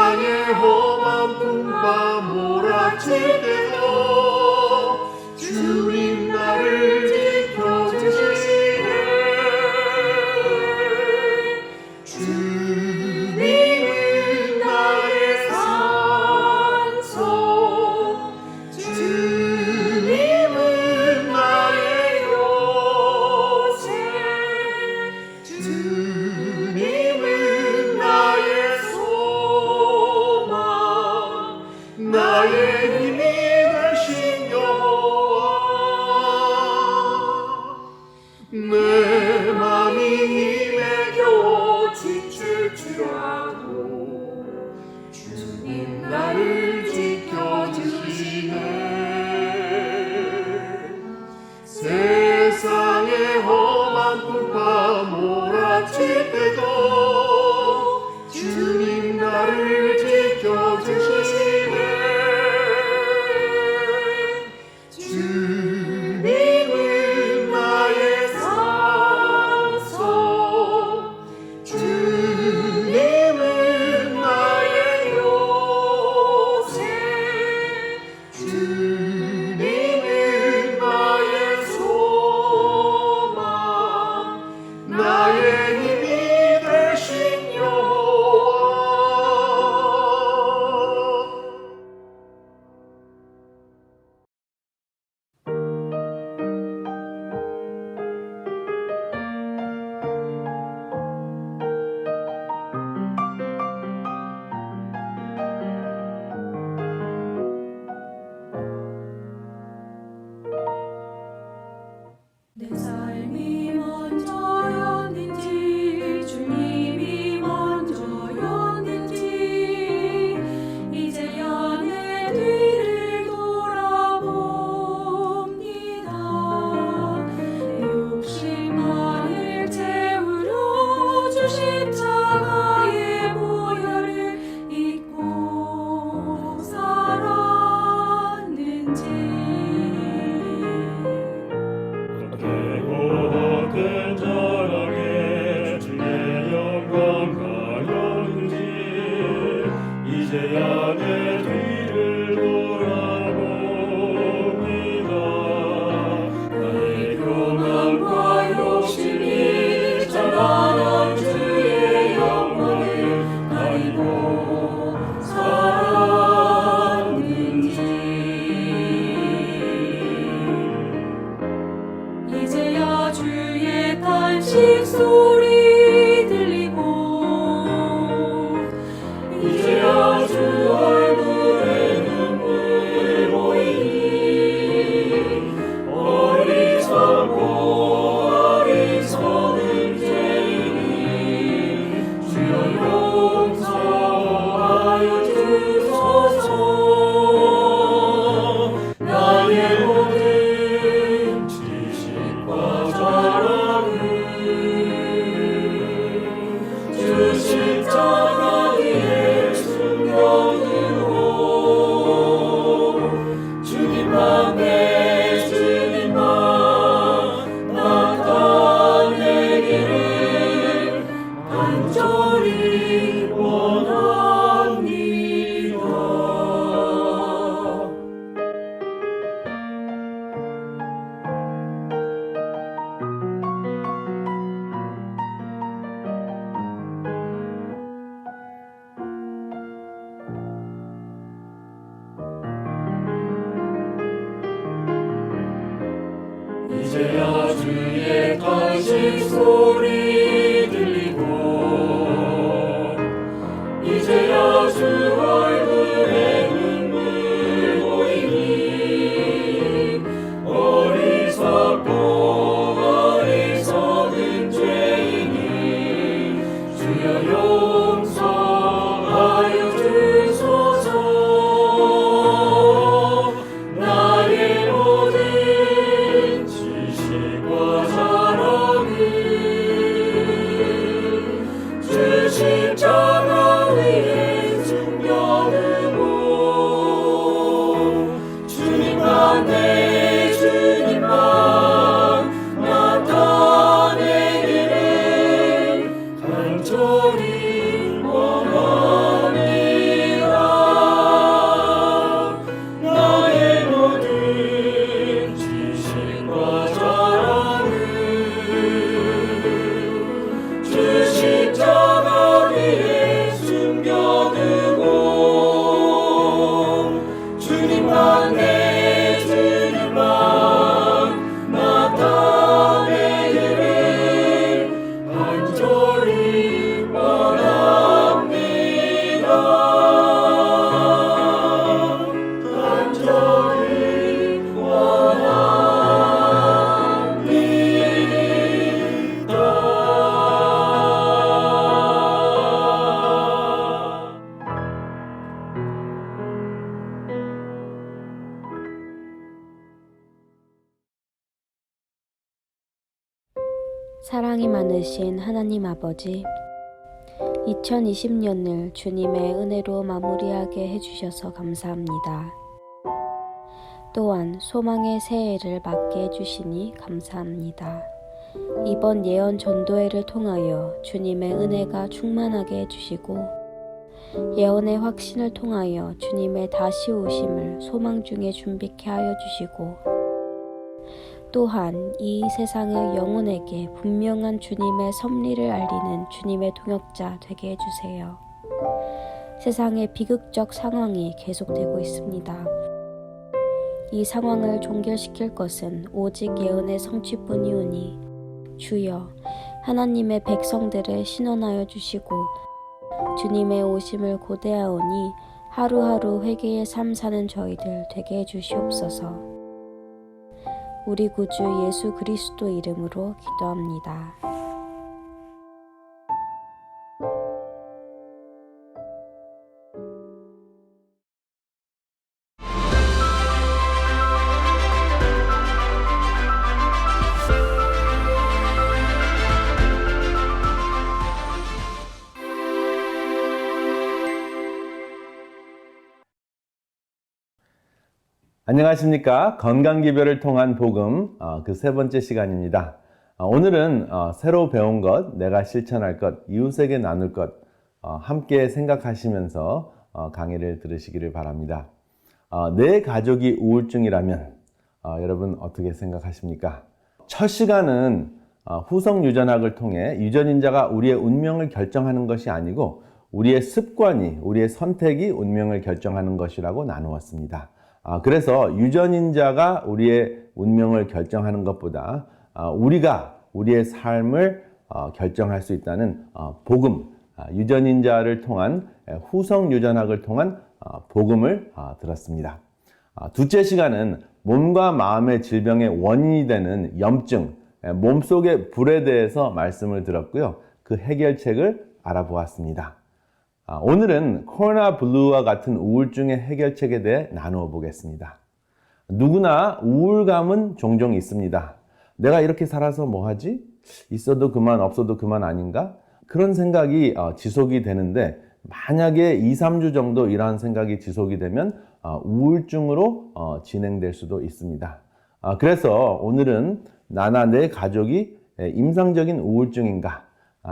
세상의 험한 풍파 몰아칠 때도 주님 나를 지켜주시네. 주님은 나의 산소, 주님은 나의 요새, 주님은 나의 소망, 나의 힘이 되신 여호와. 내 맘이 힘에 겨워 지칠지라도 주님 나를 지켜주시네. 세상의 험한 풍파 몰아칠 때도 주님 나를 지켜주시네. 주님은 나의 산소, 주님은 나의 요새, 주님은 나의 소망, 나의 힘이 되신 여호와. 내 삶이 먼저였는지 주님이 먼저였는지 이제야 내 뒤를 돌아봅니다. 내 욕심만을 채우려 주 십자가의 보혈을 잊고 살았는지 헛된 자랑에 주의 영광 가렸는지 이제야 내 뒤를 돌아봅니다. 나의 교만과 욕심이 찬란한 주의 영광을 가리고 살았는지 이제야 주의 탄식 소리 들리고 이제야 주 얼굴에 눈물 보이니 어리석고 어리석은 죄인이 주여 용서하여 주소서. 나의 모든 지식과 자랑은 사랑이 많으신 하나님 아버지, 2020년을 주님의 은혜로 마무리하게 해주셔서 감사합니다. 또한 소망의 새해를 맞게 해주시니 감사합니다. 이번 예언 전도회를 통하여 주님의 은혜가 충만하게 해주시고 예언의 확신을 통하여 주님의 다시 오심을 소망 중에 준비케 하여 주시고 또한 이 세상의 영혼에게 분명한 주님의 섭리를 알리는 주님의 동역자 되게 해주세요. 세상의 비극적 상황이 계속되고 있습니다. 이 상황을 종결시킬 것은 오직 예언의 성취뿐이오니 주여 하나님의 백성들을 신원하여 주시고 주님의 오심을 고대하오니 하루하루 회개의 삶 사는 저희들 되게 해주시옵소서. 우리 구주 예수 그리스도 이름으로 기도합니다. 안녕하십니까. 건강기별을 통한 복음 그 세 번째 시간입니다. 오늘은 새로 배운 것, 내가 실천할 것, 이웃에게 나눌 것 함께 생각하시면서 강의를 들으시기를 바랍니다. 내 가족이 우울증이라면 여러분 어떻게 생각하십니까? 첫 시간은 후성유전학을 통해 유전인자가 우리의 운명을 결정하는 것이 아니고 우리의 습관이, 우리의 선택이 운명을 결정하는 것이라고 나누었습니다. 그래서 유전인자가 우리의 운명을 결정하는 것보다 우리가 우리의 삶을 결정할 수 있다는 복음, 유전인자를 통한 후성유전학을 통한 복음을 들었습니다. 둘째 시간은 몸과 마음의 질병의 원인이 되는 염증, 몸속의 불에 대해서 말씀을 들었고요. 그 해결책을 알아보았습니다. 오늘은 코로나 블루와 같은 우울증의 해결책에 대해 나누어 보겠습니다. 누구나 우울감은 종종 있습니다. 내가 이렇게 살아서 뭐하지? 있어도 그만 없어도 그만 아닌가? 그런 생각이 지속이 되는데 만약에 2, 3주 정도 이러한 생각이 지속이 되면 우울증으로 진행될 수도 있습니다. 그래서 오늘은 나나 내 가족이 임상적인 우울증인가?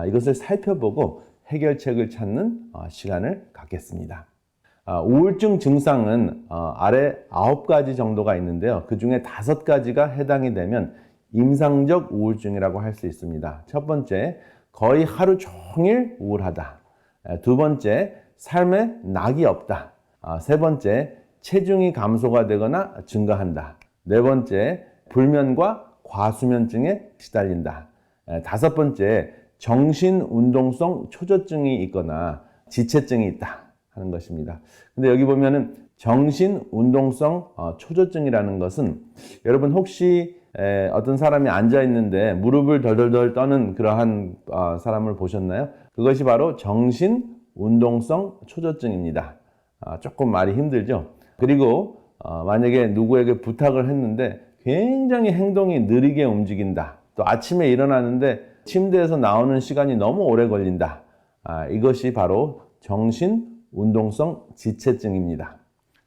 이것을 살펴보고 해결책을 찾는 시간을 갖겠습니다. 우울증 증상은 아래 9가지 정도가 있는데요. 그 중에 5가지가 해당이 되면 임상적 우울증이라고 할 수 있습니다. 첫 번째, 거의 하루 종일 우울하다. 두 번째, 삶에 낙이 없다. 세 번째, 체중이 감소가 되거나 증가한다. 네 번째, 불면과 과수면증에 시달린다. 다섯 번째, 정신운동성 초조증이 있거나 지체증이 있다 하는 것입니다. 근데 여기 보면은 정신운동성 초조증이라는 것은 여러분 혹시 어떤 사람이 앉아 있는데 무릎을 덜덜덜 떠는 그러한 사람을 보셨나요? 그것이 바로 정신운동성 초조증입니다. 조금 말이 힘들죠? 그리고 만약에 누구에게 부탁을 했는데 굉장히 행동이 느리게 움직인다. 또 아침에 일어나는데 침대에서 나오는 시간이 너무 오래 걸린다. 이것이 바로 정신운동성 지체증입니다.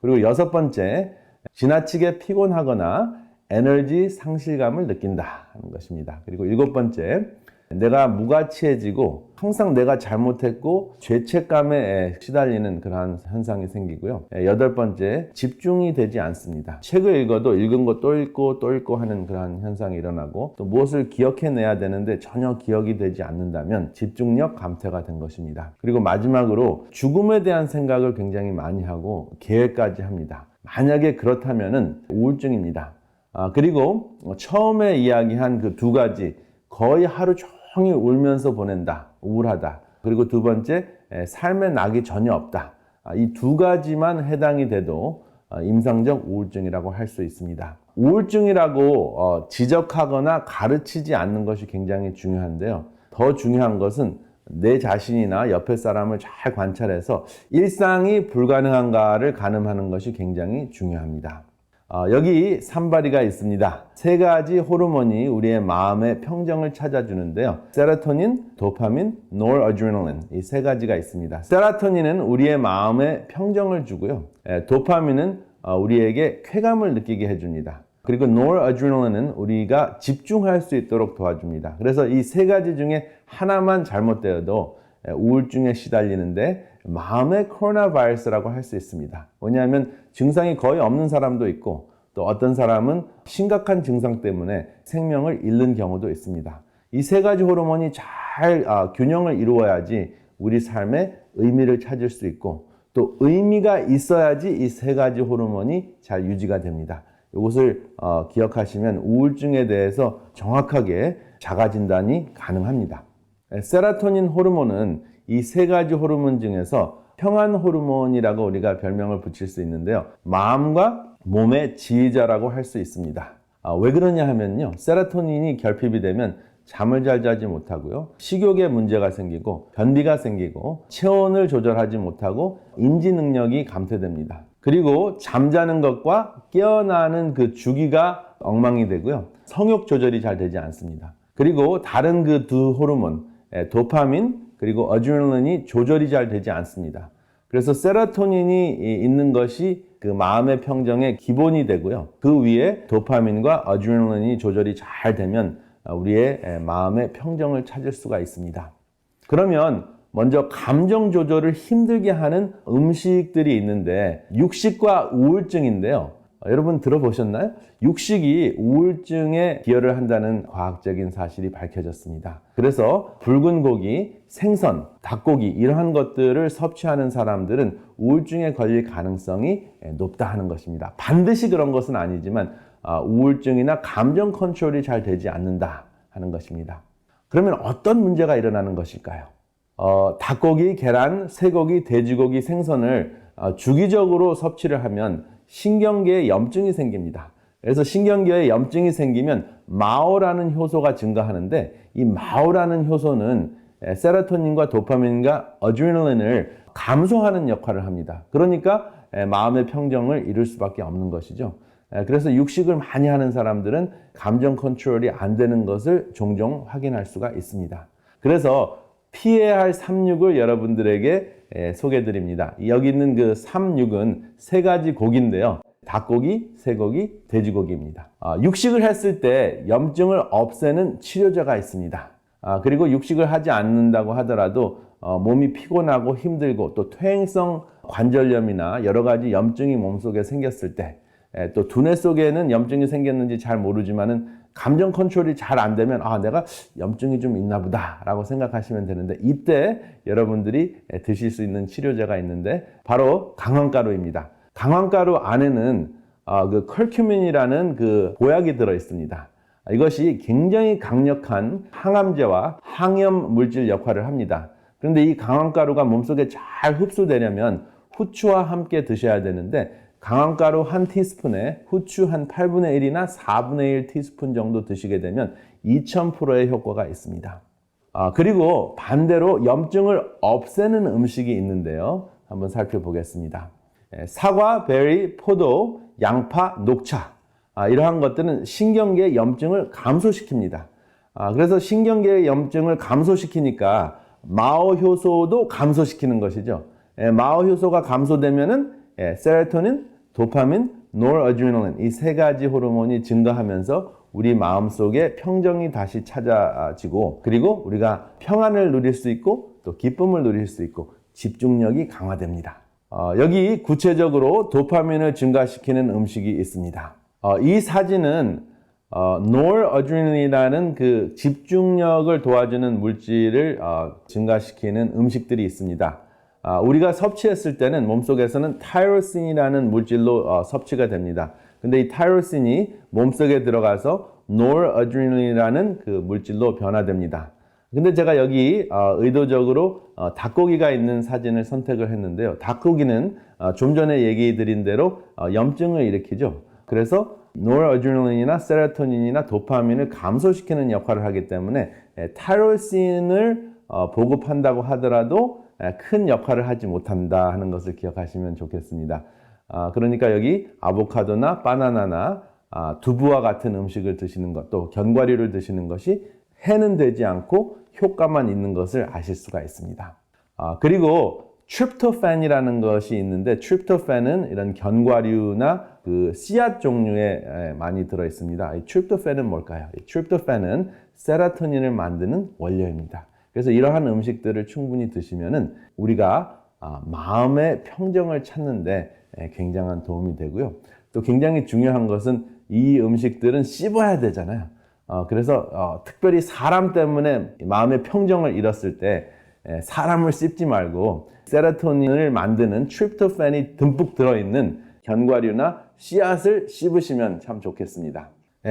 그리고 6번째, 지나치게 피곤하거나 에너지 상실감을 느낀다 하는 것입니다. 그리고 7번째, 내가 무가치해지고 항상 내가 잘못했고 죄책감에 시달리는 그러한 현상이 생기고요. 8번째, 집중이 되지 않습니다. 책을 읽어도 읽은 거 또 읽고 또 읽고 하는 그러한 현상이 일어나고 또 무엇을 기억해내야 되는데 전혀 기억이 되지 않는다면 집중력 감퇴가 된 것입니다. 그리고 마지막으로 죽음에 대한 생각을 굉장히 많이 하고 계획까지 합니다. 만약에 그렇다면은 우울증입니다. 그리고 처음에 이야기한 그 2가지, 거의 하루 종일 울면서 보낸다, 우울하다. 그리고 두 번째, 삶의 낙이 전혀 없다. 이 2가지만 해당이 돼도 임상적 우울증이라고 할 수 있습니다. 우울증이라고 지적하거나 가르치지 않는 것이 굉장히 중요한데요. 더 중요한 것은 내 자신이나 옆에 사람을 잘 관찰해서 일상이 불가능한가를 가늠하는 것이 굉장히 중요합니다. 여기 산발이가 있습니다. 세 가지 호르몬이 우리의 마음의 평정을 찾아주는데요. 세로토닌, 도파민, 노르아드레날린 이 세 가지가 있습니다. 세로토닌은 우리의 마음에 평정을 주고요. 도파민은 우리에게 쾌감을 느끼게 해줍니다. 그리고 노르아드레날린은 우리가 집중할 수 있도록 도와줍니다. 그래서 이 세 가지 중에 하나만 잘못되어도 우울증에 시달리는데 마음의 코로나 바이러스라고 할 수 있습니다. 왜냐하면 증상이 거의 없는 사람도 있고 또 어떤 사람은 심각한 증상 때문에 생명을 잃는 경우도 있습니다. 이 세 가지 호르몬이 잘 균형을 이루어야지 우리 삶에 의미를 찾을 수 있고 또 의미가 있어야지 이 세 가지 호르몬이 잘 유지가 됩니다. 이것을 기억하시면 우울증에 대해서 정확하게 자가 진단이 가능합니다. 세로토닌 호르몬은 이 세 가지 호르몬 중에서 평안 호르몬이라고 우리가 별명을 붙일 수 있는데요. 마음과 몸의 지휘자라고 할 수 있습니다. 왜 그러냐 하면요. 세로토닌이 결핍이 되면 잠을 잘 자지 못하고요. 식욕에 문제가 생기고 변비가 생기고 체온을 조절하지 못하고 인지 능력이 감퇴됩니다. 그리고 잠자는 것과 깨어나는 그 주기가 엉망이 되고요. 성욕 조절이 잘 되지 않습니다. 그리고 다른 그 두 호르몬, 도파민 그리고 아드레날린이 조절이 잘 되지 않습니다. 그래서 세로토닌이 있는 것이 그 마음의 평정의 기본이 되고요. 그 위에 도파민과 아드레날린이 조절이 잘 되면 우리의 마음의 평정을 찾을 수가 있습니다. 그러면 먼저 감정 조절을 힘들게 하는 음식들이 있는데 육식과 우울증인데요. 여러분 들어보셨나요? 육식이 우울증에 기여를 한다는 과학적인 사실이 밝혀졌습니다. 그래서 붉은 고기, 생선, 닭고기 이러한 것들을 섭취하는 사람들은 우울증에 걸릴 가능성이 높다 하는 것입니다. 반드시 그런 것은 아니지만 우울증이나 감정 컨트롤이 잘 되지 않는다 하는 것입니다. 그러면 어떤 문제가 일어나는 것일까요? 닭고기, 계란, 쇠고기, 돼지고기, 생선을 주기적으로 섭취를 하면 신경계에 염증이 생깁니다. 그래서 신경계에 염증이 생기면 마오라는 효소가 증가하는데 이 마오라는 효소는 세로토닌과 도파민과 아드레날린을 감소하는 역할을 합니다. 그러니까 마음의 평정을 이룰 수밖에 없는 것이죠. 그래서 육식을 많이 하는 사람들은 감정 컨트롤이 안 되는 것을 종종 확인할 수가 있습니다. 그래서 피해야 할 3육을 여러분들에게 소개해 드립니다. 여기 있는 그 3육은 세 가지 고기인데요. 닭고기, 쇠고기, 돼지고기입니다. 육식을 했을 때 염증을 없애는 치료제가 있습니다. 그리고 육식을 하지 않는다고 하더라도 몸이 피곤하고 힘들고 또 퇴행성 관절염이나 여러 가지 염증이 몸속에 생겼을 때 또 두뇌 속에는 염증이 생겼는지 잘 모르지만은 감정 컨트롤이 잘 안 되면 내가 염증이 좀 있나 보다 라고 생각하시면 되는데 이때 여러분들이 드실 수 있는 치료제가 있는데 바로 강황가루입니다. 강황가루 안에는 그 커큐민이라는 그 보약이 들어 있습니다. 이것이 굉장히 강력한 항암제와 항염 물질 역할을 합니다. 그런데 이 강황가루가 몸속에 잘 흡수되려면 후추와 함께 드셔야 되는데 강황가루 한 티스푼에 후추 한 8분의 1이나 4분의 1 티스푼 정도 드시게 되면 2000%의 효과가 있습니다. 그리고 반대로 염증을 없애는 음식이 있는데요. 한번 살펴보겠습니다. 사과, 베리, 포도, 양파, 녹차 이러한 것들은 신경계의 염증을 감소시킵니다. 그래서 신경계의 염증을 감소시키니까 마오 효소도 감소시키는 것이죠. 마오 효소가 감소되면은 세로토닌, 도파민, 노르아드레날린 이 세 가지 호르몬이 증가하면서 우리 마음속에 평정이 다시 찾아지고 그리고 우리가 평안을 누릴 수 있고 또 기쁨을 누릴 수 있고 집중력이 강화됩니다. 여기 구체적으로 도파민을 증가시키는 음식이 있습니다. 이 사진은 노르아드레날린이라는 그 집중력을 도와주는 물질을 증가시키는 음식들이 있습니다. 우리가 섭취했을 때는 몸속에서는 타이로신이라는 물질로 섭취가 됩니다. 근데 이 타이로신이 몸속에 들어가서 노르아드레날린이라는 그 물질로 변화됩니다. 근데 제가 여기 의도적으로 닭고기가 있는 사진을 선택을 했는데요. 닭고기는 좀 전에 얘기 드린 대로 염증을 일으키죠. 그래서 노르아드레날린이나 세로토닌이나 도파민을 감소시키는 역할을 하기 때문에 타이로신을 보급한다고 하더라도 큰 역할을 하지 못한다 하는 것을 기억하시면 좋겠습니다. 그러니까 여기 아보카도나 바나나나 두부와 같은 음식을 드시는 것, 또 견과류를 드시는 것이 해는 되지 않고 효과만 있는 것을 아실 수가 있습니다. 그리고 트립토판이라는 것이 있는데, 트립토판은 이런 견과류나 그 씨앗 종류에 많이 들어 있습니다. 이 트립토판은 뭘까요? 이 트립토판은 세로토닌을 만드는 원료입니다. 그래서 이러한 음식들을 충분히 드시면은 우리가 마음의 평정을 찾는데 굉장한 도움이 되고요. 또 굉장히 중요한 것은 이 음식들은 씹어야 되잖아요. 그래서 특별히 사람 때문에 마음의 평정을 잃었을 때 사람을 씹지 말고 세로토닌을 만드는 트립토판이 듬뿍 들어있는 견과류나 씨앗을 씹으시면 참 좋겠습니다.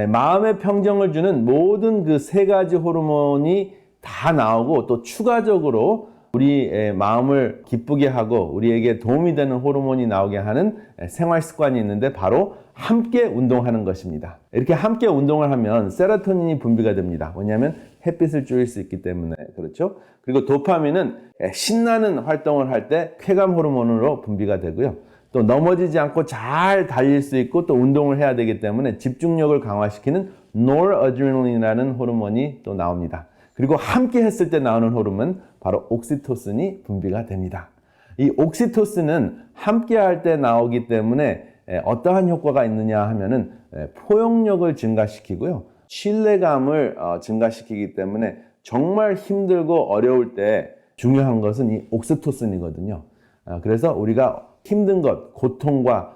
마음의 평정을 주는 모든 그 세 가지 호르몬이 다 나오고, 또 추가적으로 우리의 마음을 기쁘게 하고 우리에게 도움이 되는 호르몬이 나오게 하는 생활 습관이 있는데, 바로 함께 운동하는 것입니다. 이렇게 함께 운동을 하면 세로토닌이 분비가 됩니다. 왜냐하면 햇빛을 쬐일 수 있기 때문에 그렇죠. 그리고 도파민은 신나는 활동을 할 때 쾌감 호르몬으로 분비가 되고요. 또 넘어지지 않고 잘 달릴 수 있고 또 운동을 해야 되기 때문에 집중력을 강화시키는 노르아드레날린이라는 호르몬이 또 나옵니다. 그리고 함께 했을 때 나오는 호르몬, 바로 옥시토신이 분비가 됩니다. 이 옥시토신은 함께 할 때 나오기 때문에 어떠한 효과가 있느냐 하면은 포용력을 증가시키고요. 신뢰감을 증가시키기 때문에 정말 힘들고 어려울 때 중요한 것은 이 옥시토신이거든요. 그래서 우리가 힘든 것, 고통과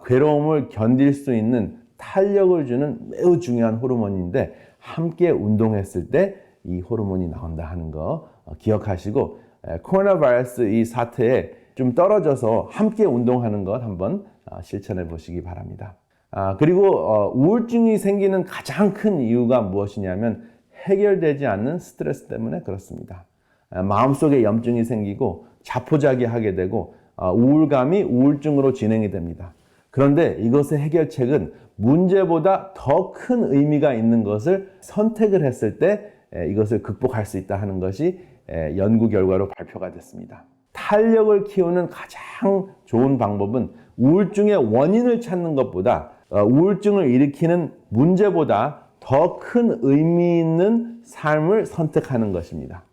괴로움을 견딜 수 있는 탄력을 주는 매우 중요한 호르몬인데, 함께 운동했을 때 이 호르몬이 나온다 하는 거 기억하시고, 코로나 바이러스 이 사태에 좀 떨어져서 함께 운동하는 것 한번 실천해 보시기 바랍니다. 그리고 우울증이 생기는 가장 큰 이유가 무엇이냐면 해결되지 않는 스트레스 때문에 그렇습니다. 마음속에 염증이 생기고 자포자기하게 되고 우울감이 우울증으로 진행이 됩니다. 그런데 이것의 해결책은 문제보다 더 큰 의미가 있는 것을 선택을 했을 때 이것을 극복할 수 있다 하는 것이 연구 결과로 발표가 됐습니다. 탄력을 키우는 가장 좋은 방법은 우울증의 원인을 찾는 것보다 우울증을 일으키는 문제보다 더 큰 의미 있는 삶을 선택하는 것입니다.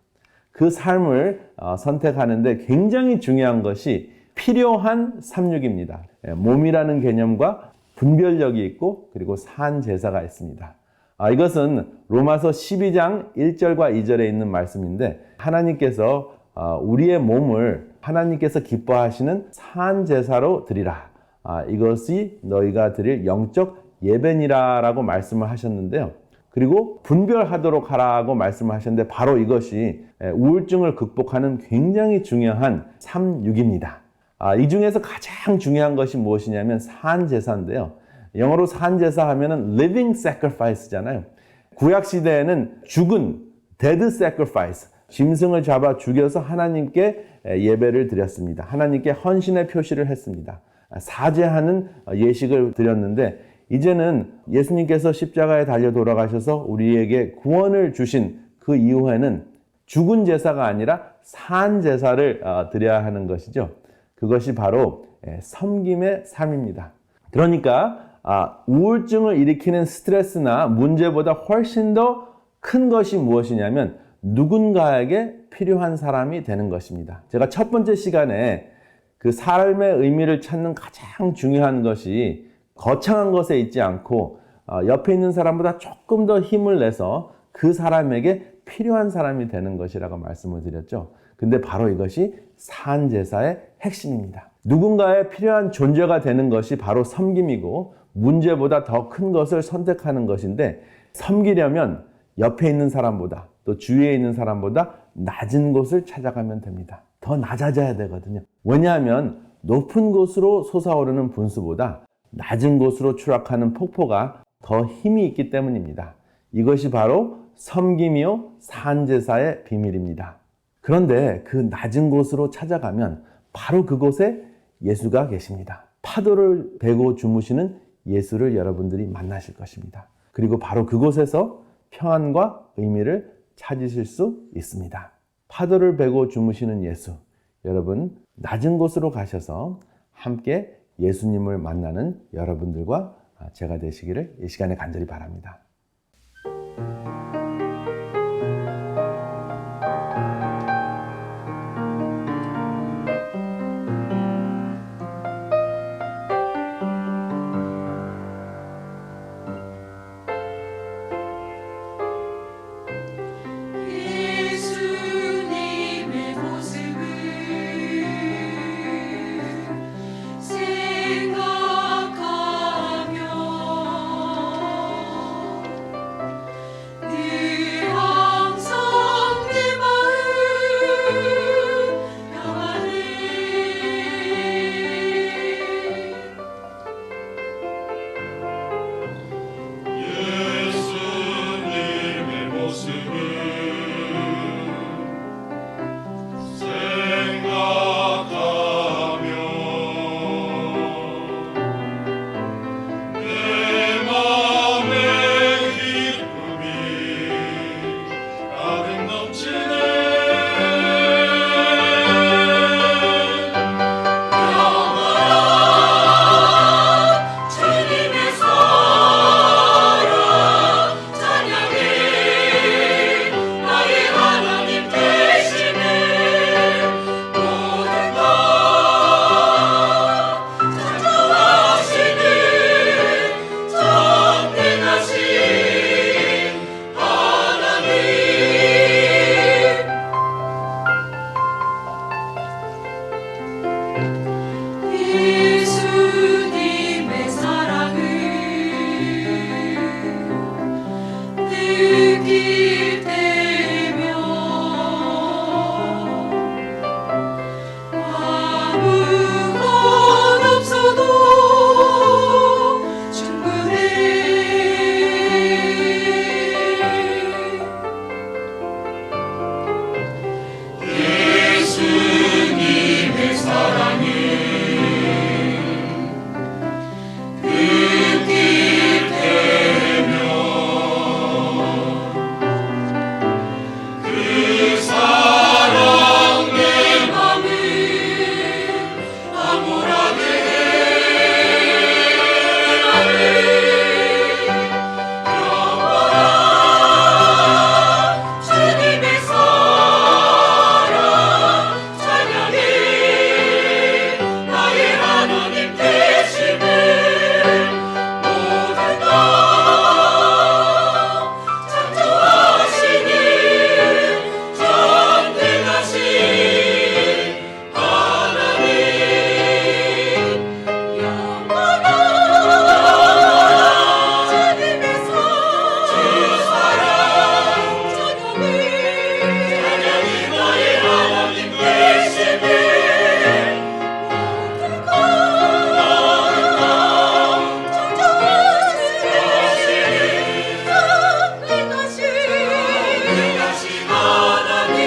그 삶을 선택하는데 굉장히 중요한 것이 필요한 삼육입니다. 몸이라는 개념과 분별력이 있고, 그리고 산제사가 있습니다. 이것은 로마서 12장 1절과 2절에 있는 말씀인데, 하나님께서 우리의 몸을 하나님께서 기뻐하시는 산제사로 드리라. 이것이 너희가 드릴 영적 예배니라 라고 말씀을 하셨는데요. 그리고 분별하도록 하라고 말씀을 하셨는데, 바로 이것이 우울증을 극복하는 굉장히 중요한 삼육입니다. 이 중에서 가장 중요한 것이 무엇이냐면 산제사인데요. 영어로 산제사 하면은 living sacrifice잖아요. 구약 시대에는 죽은 dead sacrifice, 짐승을 잡아 죽여서 하나님께 예배를 드렸습니다. 하나님께 헌신의 표시를 했습니다. 사죄하는 예식을 드렸는데, 이제는 예수님께서 십자가에 달려 돌아가셔서 우리에게 구원을 주신 그 이후에는 죽은 제사가 아니라 산 제사를 드려야 하는 것이죠. 그것이 바로 섬김의 삶입니다. 그러니까 우울증을 일으키는 스트레스나 문제보다 훨씬 더 큰 것이 무엇이냐면 누군가에게 필요한 사람이 되는 것입니다. 제가 첫 번째 시간에 그 삶의 의미를 찾는 가장 중요한 것이 거창한 것에 있지 않고 옆에 있는 사람보다 조금 더 힘을 내서 그 사람에게 필요한 사람이 되는 것이라고 말씀을 드렸죠. 근데 바로 이것이 산제사의 핵심입니다. 누군가의 필요한 존재가 되는 것이 바로 섬김이고, 문제보다 더 큰 것을 선택하는 것인데, 섬기려면 옆에 있는 사람보다 또 주위에 있는 사람보다 낮은 곳을 찾아가면 됩니다. 더 낮아져야 되거든요. 왜냐하면 높은 곳으로 솟아오르는 분수보다 낮은 곳으로 추락하는 폭포가 더 힘이 있기 때문입니다. 이것이 바로 섬김이요 산제사의 비밀입니다. 그런데 그 낮은 곳으로 찾아가면 바로 그곳에 예수가 계십니다. 파도를 베고 주무시는 예수를 여러분들이 만나실 것입니다. 그리고 바로 그곳에서 평안과 의미를 찾으실 수 있습니다. 파도를 베고 주무시는 예수, 여러분 낮은 곳으로 가셔서 함께 예수님을 만나는 여러분들과 제가 되시기를 이 시간에 간절히 바랍니다. 예수님의 모습을 생각하며 늘 항상 내 마음 평안해. 예수님의 모습을 생각하며 내 마음의 기쁨이 가득 넘치네. 영원한 주님의 사랑 찬양해. 나의 하나님 되시네. 모든 것 창조하시는 전능하신 하나님. 예수님의 사랑을 느낄 때면 아무것 없어도 충분해. 예수님의 사랑을 느낄 때면 그 사랑 내 맘을 암울하게 해. 영원한 주님의 사랑 찬양해. 나의 하나님 되시네. 모든 것 창조하시는 전능하신 하나님. 영원한 주님의 사랑 찬양해. 나의 하나님 되시네. 모든 것 전능하신 하나님.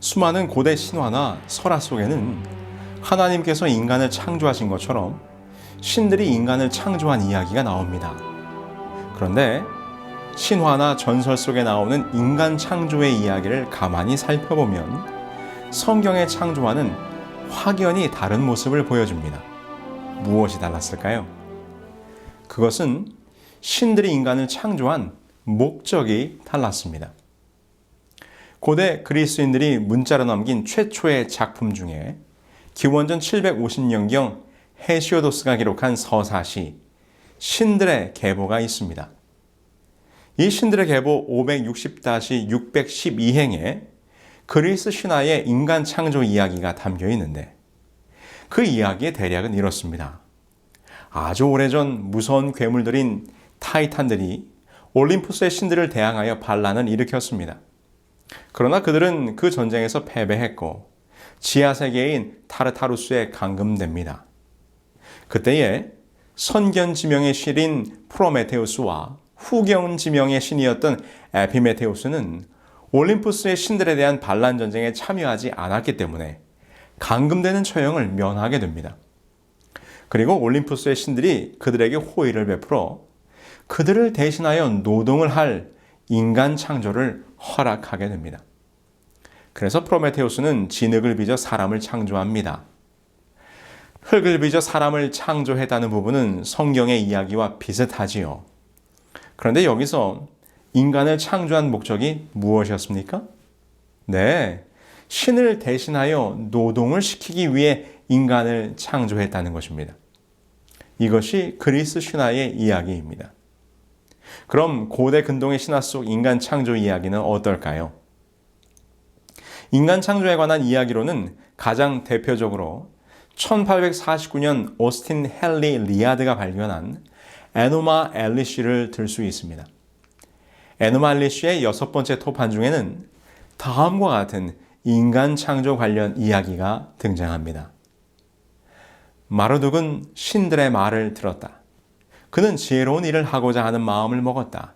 수많은 고대 신화나 설화 속에는 하나님께서 인간을 창조하신 것처럼 신들이 인간을 창조한 이야기가 나옵니다. 그런데 신화나 전설 속에 나오는 인간 창조의 이야기를 가만히 살펴보면 성경의 창조와는 확연히 다른 모습을 보여줍니다. 무엇이 달랐을까요? 그것은 신들이 인간을 창조한 목적이 달랐습니다. 고대 그리스인들이 문자로 남긴 최초의 작품 중에 기원전 750년경 헤시오도스가 기록한 서사시 신들의 계보가 있습니다. 이 신들의 계보 560-612행에 그리스 신화의 인간 창조 이야기가 담겨 있는데 그 이야기의 대략은 이렇습니다. 아주 오래전 무서운 괴물들인 타이탄들이 올림푸스의 신들을 대항하여 반란을 일으켰습니다. 그러나 그들은 그 전쟁에서 패배했고 지하세계인 타르타루스에 감금됩니다. 그때에 선견지명의 신인 프로메테우스와 후견지명의 신이었던 에피메테우스는 올림푸스의 신들에 대한 반란 전쟁에 참여하지 않았기 때문에 감금되는 처형을 면하게 됩니다. 그리고 올림푸스의 신들이 그들에게 호의를 베풀어 그들을 대신하여 노동을 할 인간 창조를 허락하게 됩니다. 그래서 프로메테우스는 진흙을 빚어 사람을 창조합니다. 흙을 빚어 사람을 창조했다는 부분은 성경의 이야기와 비슷하지요. 그런데 여기서 인간을 창조한 목적이 무엇이었습니까? 네, 신을 대신하여 노동을 시키기 위해 인간을 창조했다는 것입니다. 이것이 그리스 신화의 이야기입니다. 그럼 고대 근동의 신화 속 인간 창조 이야기는 어떨까요? 인간 창조에 관한 이야기로는 가장 대표적으로 1849년 오스틴 헨리 리아드가 발견한 에노마 엘리시를 들 수 있습니다. 에노마 엘리시의 6번째 토판 중에는 다음과 같은 인간 창조 관련 이야기가 등장합니다. 마르둑은 신들의 말을 들었다. 그는 지혜로운 일을 하고자 하는 마음을 먹었다.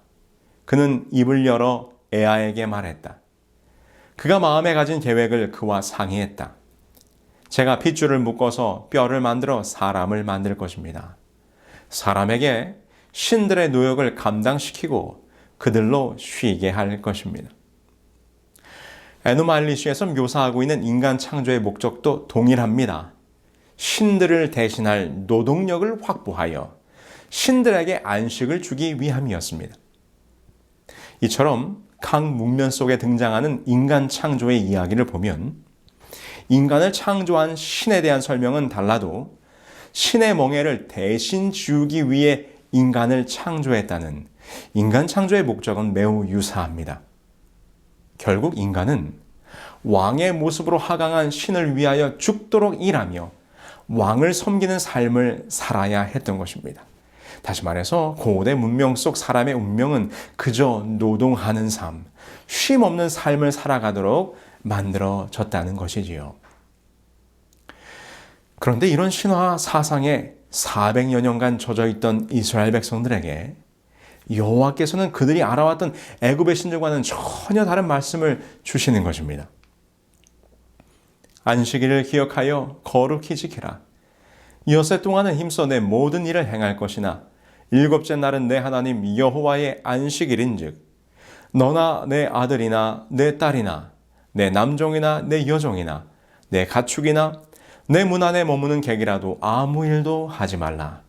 그는 입을 열어 에아에게 말했다. 그가 마음에 가진 계획을 그와 상의했다. 제가 핏줄을 묶어서 뼈를 만들어 사람을 만들 것입니다. 사람에게 신들의 노역을 감당시키고 그들로 쉬게 할 것입니다. 에노마 엘리시에서 묘사하고 있는 인간 창조의 목적도 동일합니다. 신들을 대신할 노동력을 확보하여 신들에게 안식을 주기 위함이었습니다. 이처럼 각 문면 속에 등장하는 인간 창조의 이야기를 보면 인간을 창조한 신에 대한 설명은 달라도 신의 멍에를 대신 지우기 위해 인간을 창조했다는 인간 창조의 목적은 매우 유사합니다. 결국 인간은 왕의 모습으로 하강한 신을 위하여 죽도록 일하며 왕을 섬기는 삶을 살아야 했던 것입니다. 다시 말해서 고대 문명 속 사람의 운명은 그저 노동하는 삶, 쉼 없는 삶을 살아가도록 만들어졌다는 것이지요. 그런데 이런 신화 사상에 400여 년간 젖어있던 이스라엘 백성들에게 여호와께서는 그들이 알아왔던 애굽의 신들과는 전혀 다른 말씀을 주시는 것입니다. 안식일을 기억하여 거룩히 지키라. 엿새 동안은 힘써 내 모든 일을 행할 것이나 일곱째 날은 내 하나님 여호와의 안식일인즉 너나 내 아들이나 내 딸이나 내 남종이나 내 여종이나 내 가축이나 내 문 안에 머무는 객이라도 아무 일도 하지 말라.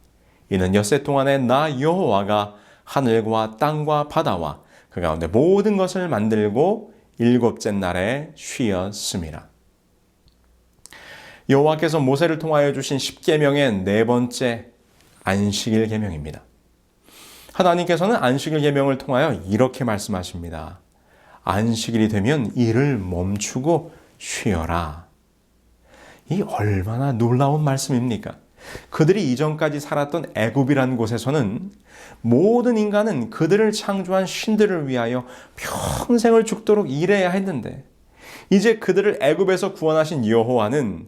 이는 엿새 동안에 나 여호와가 하늘과 땅과 바다와 그 가운데 모든 것을 만들고 일곱째 날에 쉬었음이라. 여호와께서 모세를 통하여 주신 10계명의 네 번째 안식일 계명입니다. 하나님께서는 안식일 계명을 통하여 이렇게 말씀하십니다. 안식일이 되면 일을 멈추고 쉬어라. 이 얼마나 놀라운 말씀입니까? 그들이 이전까지 살았던 애굽이라는 곳에서는 모든 인간은 그들을 창조한 신들을 위하여 평생을 죽도록 일해야 했는데 이제 그들을 애굽에서 구원하신 여호와는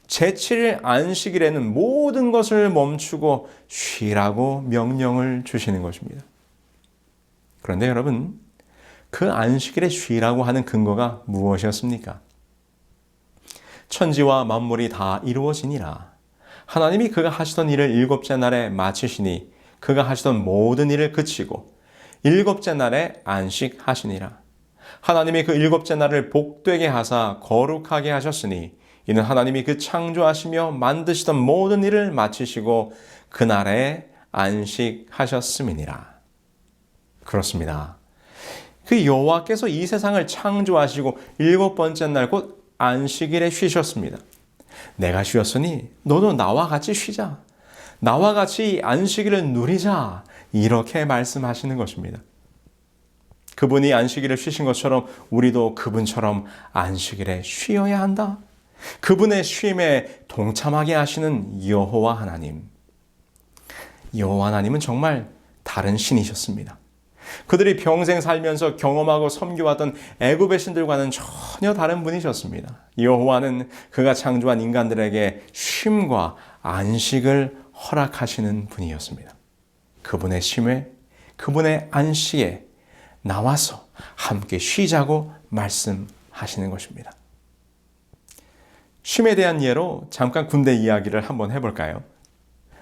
제7일 안식일에는 모든 것을 멈추고 쉬라고 명령을 주시는 것입니다. 그런데 여러분, 그 안식일에 쉬라고 하는 근거가 무엇이었습니까? 천지와 만물이 다 이루어지니라. 하나님이 그가 하시던 일을 일곱째 날에 마치시니 그가 하시던 모든 일을 그치고 일곱째 날에 안식하시니라. 하나님이 그 일곱째 날을 복되게 하사 거룩하게 하셨으니 이는 하나님이 그 창조하시며 만드시던 모든 일을 마치시고 그날에 안식하셨음이니라. 그렇습니다. 그 여호와께서 이 세상을 창조하시고 일곱 번째 날 곧 안식일에 쉬셨습니다. 내가 쉬었으니 너도 나와 같이 쉬자. 나와 같이 안식일을 누리자. 이렇게 말씀하시는 것입니다. 그분이 안식일을 쉬신 것처럼 우리도 그분처럼 안식일에 쉬어야 한다. 그분의 쉼에 동참하게 하시는 여호와 하나님. 여호와 하나님은 정말 다른 신이셨습니다. 그들이 평생 살면서 경험하고 섬겨왔던 애굽의 신들과는 전혀 다른 분이셨습니다. 여호와는 그가 창조한 인간들에게 쉼과 안식을 허락하시는 분이었습니다. 그분의 쉼에, 그분의 안식에 나와서 함께 쉬자고 말씀하시는 것입니다. 쉼에 대한 예로 잠깐 군대 이야기를 한번 해볼까요?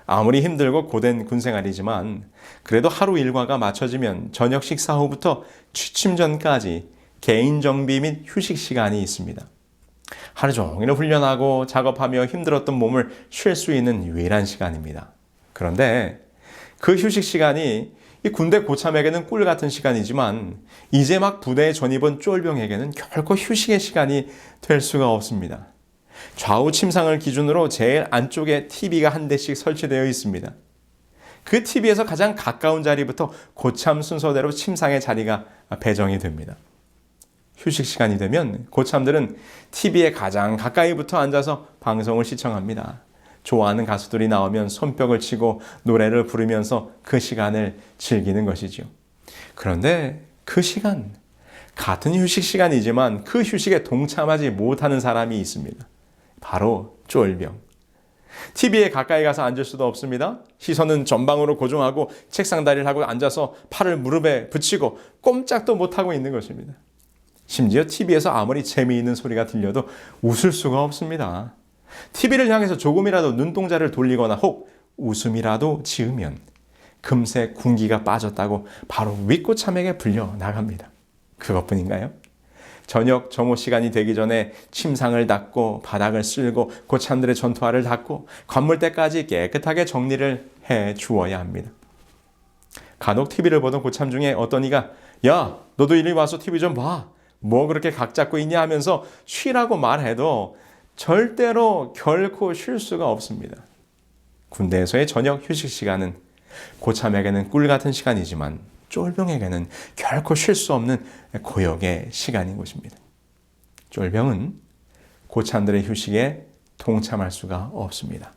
아무리 힘들고 고된 군생활이지만 그래도 하루 일과가 맞춰지면 저녁 식사 후부터 취침 전까지 개인 정비 및 휴식 시간이 있습니다. 하루 종일 훈련하고 작업하며 힘들었던 몸을 쉴 수 있는 유일한 시간입니다. 그런데 그 휴식 시간이 이 군대 고참에게는 꿀 같은 시간이지만 이제 막 부대에 전입은 쫄병에게는 결코 휴식의 시간이 될 수가 없습니다. 좌우 침상을 기준으로 제일 안쪽에 TV가 한 대씩 설치되어 있습니다. 그 TV에서 가장 가까운 자리부터 고참 순서대로 침상의 자리가 배정이 됩니다. 휴식 시간이 되면 고참들은 TV에 가장 가까이부터 앉아서 방송을 시청합니다. 좋아하는 가수들이 나오면 손뼉을 치고 노래를 부르면서 그 시간을 즐기는 것이죠. 그런데 그 시간, 같은 휴식 시간이지만 그 휴식에 동참하지 못하는 사람이 있습니다. 바로 쫄병. TV에 가까이 가서 앉을 수도 없습니다. 시선은 전방으로 고정하고 책상 다리를 하고 앉아서 팔을 무릎에 붙이고 꼼짝도 못하고 있는 것입니다. 심지어 TV에서 아무리 재미있는 소리가 들려도 웃을 수가 없습니다. TV를 향해서 조금이라도 눈동자를 돌리거나 혹 웃음이라도 지으면 금세 군기가 빠졌다고 바로 윗고참에게 불려 나갑니다. 그것뿐인가요? 저녁 점호 시간이 되기 전에 침상을 닦고 바닥을 쓸고 고참들의 전투화를 닦고 관물대까지 깨끗하게 정리를 해 주어야 합니다. 간혹 TV를 보던 고참 중에 어떤 이가 야, 너도 이리 와서 TV 좀 봐. 뭐 그렇게 각 잡고 있냐 하면서 쉬라고 말해도 절대로 결코 쉴 수가 없습니다. 군대에서의 저녁 휴식 시간은 고참에게는 꿀 같은 시간이지만 쫄병에게는 결코 쉴 수 없는 고역의 시간인 것입니다. 쫄병은 고참들의 휴식에 동참할 수가 없습니다.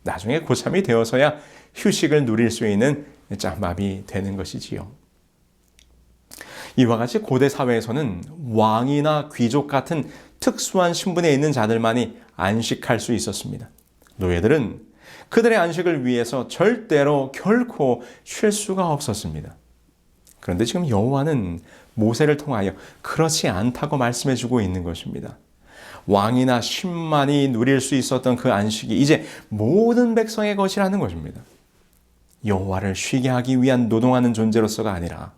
나중에 고참이 되어서야 휴식을 누릴 수 있는 짬밥이 되는 것이지요. 이와 같이 고대 사회에서는 왕이나 귀족 같은 특수한 신분에 있는 자들만이 안식할 수 있었습니다. 노예들은 그들의 안식을 위해서 절대로 결코 쉴 수가 없었습니다. 그런데 지금 여호와는 모세를 통하여 그렇지 않다고 말씀해주고 있는 것입니다. 왕이나 신만이 누릴 수 있었던 그 안식이 이제 모든 백성의 것이라는 것입니다. 여호와를 쉬게 하기 위한 노동하는 존재로서가 아니라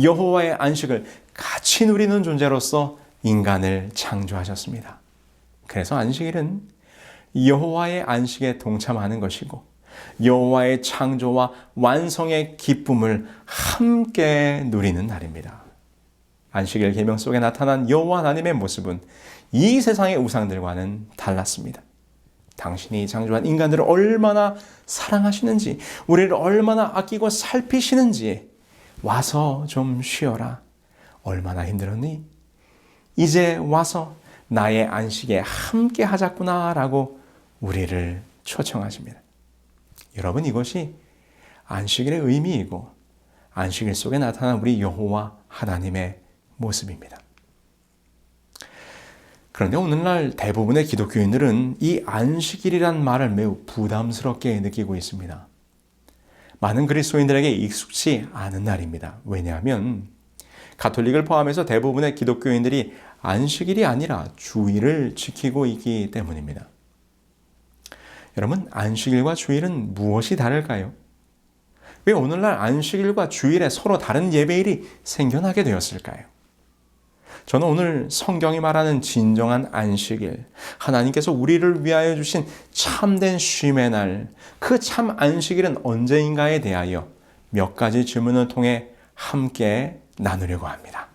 여호와의 안식을 같이 누리는 존재로서 인간을 창조하셨습니다. 그래서 안식일은 여호와의 안식에 동참하는 것이고 여호와의 창조와 완성의 기쁨을 함께 누리는 날입니다. 안식일 계명 속에 나타난 여호와 하나님의 모습은 이 세상의 우상들과는 달랐습니다. 당신이 창조한 인간들을 얼마나 사랑하시는지, 우리를 얼마나 아끼고 살피시는지 와서 좀 쉬어라. 얼마나 힘들었니? 이제 와서 나의 안식에 함께 하자꾸나라고 우리를 초청하십니다. 여러분, 이것이 안식일의 의미이고 안식일 속에 나타난 우리 여호와 하나님의 모습입니다. 그런데 오늘날 대부분의 기독교인들은 이 안식일이란 말을 매우 부담스럽게 느끼고 있습니다. 많은 그리스도인들에게 익숙치 않은 날입니다. 왜냐하면 가톨릭을 포함해서 대부분의 기독교인들이 안식일이 아니라 주일을 지키고 있기 때문입니다. 여러분, 안식일과 주일은 무엇이 다를까요? 왜 오늘날 안식일과 주일에 서로 다른 예배일이 생겨나게 되었을까요? 저는 오늘 성경이 말하는 진정한 안식일, 하나님께서 우리를 위하여 주신 참된 쉼의 날, 그 참 안식일은 언제인가에 대하여 몇 가지 질문을 통해 함께 나누려고 합니다.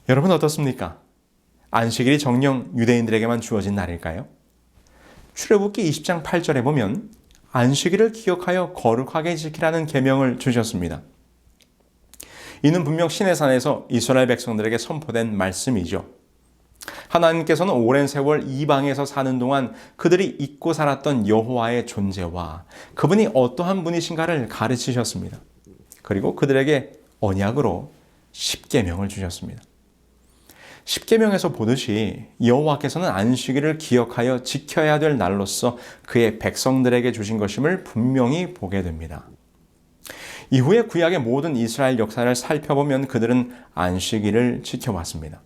여러분 어떻습니까? 안식일이 정녕 유대인들에게만 주어진 날일까요? 출애굽기 20장 8절에 보면 안식일을 기억하여 거룩하게 지키라는 계명을 주셨습니다. 이는 분명 시내산에서 이스라엘 백성들에게 선포된 말씀이죠. 하나님께서는 오랜 세월 이방에서 사는 동안 그들이 잊고 살았던 여호와의 존재와 그분이 어떠한 분이신가를 가르치셨습니다. 그리고 그들에게 언약으로 십계명을 주셨습니다. 십계명에서 보듯이 여호와께서는 안식일을 기억하여 지켜야 될 날로서 그의 백성들에게 주신 것임을 분명히 보게 됩니다. 이후에 구약의 모든 이스라엘 역사를 살펴보면 그들은 안식일을 지켜왔습니다.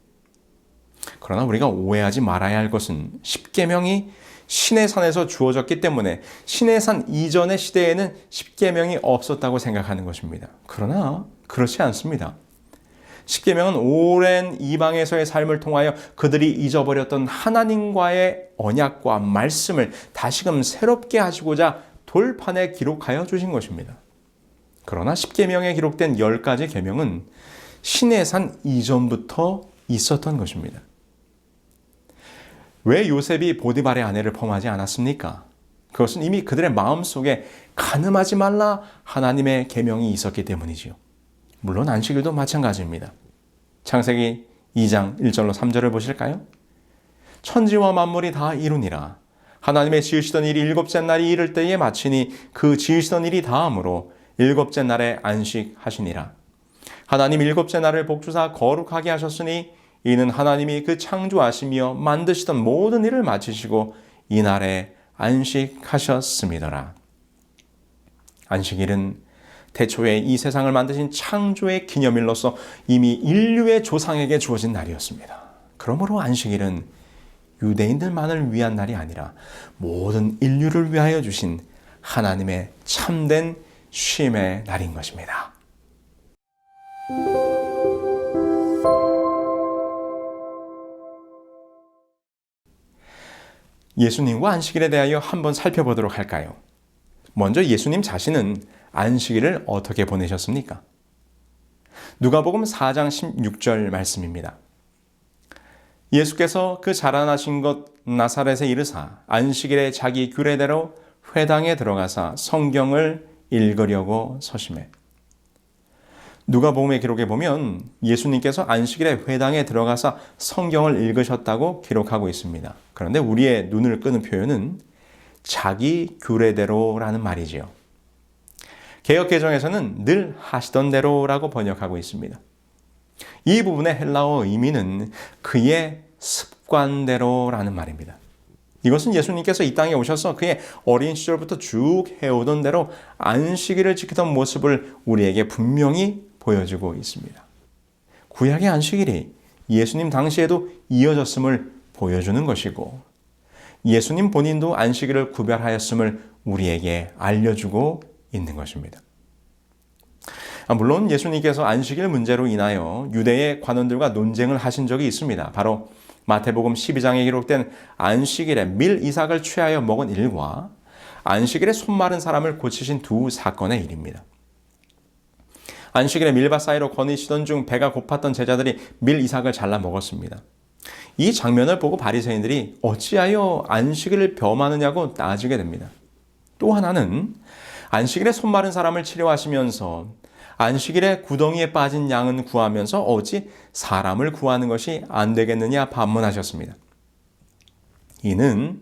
그러나 우리가 오해하지 말아야 할 것은 십계명이 시내산에서 주어졌기 때문에 시내산 이전의 시대에는 십계명이 없었다고 생각하는 것입니다. 그러나 그렇지 않습니다. 십계명은 오랜 이방에서의 삶을 통하여 그들이 잊어버렸던 하나님과의 언약과 말씀을 다시금 새롭게 하시고자 돌판에 기록하여 주신 것입니다. 그러나 십계명에 기록된 10가지 계명은 시내산 이전부터 있었던 것입니다. 왜 요셉이 보디발의 아내를 범하지 않았습니까? 그것은 이미 그들의 마음속에 간음하지 말라 하나님의 계명이 있었기 때문이지요. 물론 안식일도 마찬가지입니다. 창세기 2장 1절로 3절을 보실까요? 천지와 만물이 다 이루니라. 하나님의 지으시던 일이 일곱째 날이 이를 때에 마치니 그 지으시던 일이 다음으로 일곱째 날에 안식하시니라. 하나님 일곱째 날을 복주사 거룩하게 하셨으니 이는 하나님이 그 창조하시며 만드시던 모든 일을 마치시고 이 날에 안식하셨음이더라. 안식일은 태초에 이 세상을 만드신 창조의 기념일로서 이미 인류의 조상에게 주어진 날이었습니다. 그러므로 안식일은 유대인들만을 위한 날이 아니라 모든 인류를 위하여 주신 하나님의 참된 쉼의 날인 것입니다. 예수님과 안식일에 대하여 한번 살펴보도록 할까요? 먼저 예수님 자신은 안식일을 어떻게 보내셨습니까? 누가복음 4장 16절 말씀입니다. 예수께서 그 자라나신 것 나사렛에 이르사 안식일에 자기 규례대로 회당에 들어가사 성경을 읽으려고 서심해. 누가복음의 기록에 보면 예수님께서 안식일에 회당에 들어가서 성경을 읽으셨다고 기록하고 있습니다. 그런데 우리의 눈을 끄는 표현은 자기 규례대로라는 말이지요. 개역개정에서는 늘 하시던 대로라고 번역하고 있습니다. 이 부분의 헬라어 의미는 그의 습관대로라는 말입니다. 이것은 예수님께서 이 땅에 오셔서 그의 어린 시절부터 쭉 해오던 대로 안식일을 지키던 모습을 우리에게 분명히 보여주고 있습니다. 구약의 안식일이 예수님 당시에도 이어졌음을 보여주는 것이고 예수님 본인도 안식일을 구별하였음을 우리에게 알려주고 있는 것입니다. 물론 예수님께서 안식일 문제로 인하여 유대의 관원들과 논쟁을 하신 적이 있습니다. 바로 마태복음 12장에 기록된 안식일에 밀 이삭을 취하여 먹은 일과 안식일에 손 마른 사람을 고치신 두 사건의 일입니다. 안식일에 밀밭 사이로 거니시던 중 배가 고팠던 제자들이 밀 이삭을 잘라 먹었습니다. 이 장면을 보고 바리새인들이 어찌하여 안식일을 범하느냐고 따지게 됩니다. 또 하나는 안식일에 손 마른 사람을 치료하시면서 안식일에 구덩이에 빠진 양은 구하면서 어찌 사람을 구하는 것이 안 되겠느냐 반문하셨습니다. 이는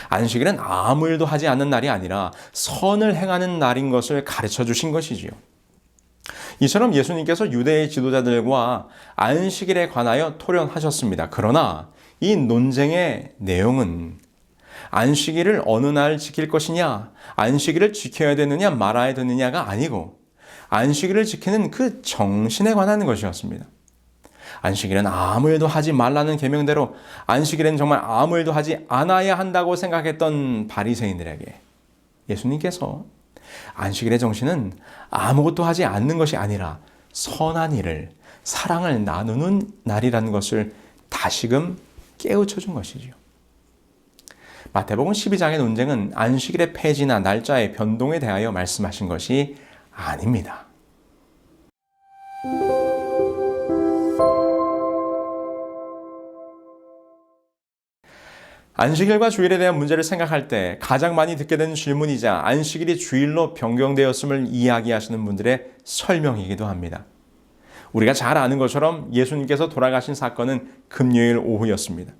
안식일은 아무 일도 하지 않는 날이 아니라 선을 행하는 날인 것을 가르쳐 주신 것이지요. 이처럼 예수님께서 유대의 지도자들과 안식일에 관하여 토론하셨습니다. 그러나 이 논쟁의 내용은 안식일을 어느 날 지킬 것이냐, 안식일을 지켜야 되느냐 말아야 되느냐가 아니고 안식일을 지키는 그 정신에 관한 것이었습니다. 안식일은 아무 일도 하지 말라는 계명대로 안식일은 정말 아무 일도 하지 않아야 한다고 생각했던 바리새인들에게 예수님께서 안식일의 정신은 아무것도 하지 않는 것이 아니라 선한 일을, 사랑을 나누는 날이라는 것을 다시금 깨우쳐 준 것이지요. 마태복음 12장의 논쟁은 안식일의 폐지나 날짜의 변동에 대하여 말씀하신 것이 아닙니다. 안식일과 주일에 대한 문제를 생각할 때 가장 많이 듣게 되는 질문이자 안식일이 주일로 변경되었음을 이야기하시는 분들의 설명이기도 합니다. 우리가 잘 아는 것처럼 예수님께서 돌아가신 사건은 금요일 오후였습니다.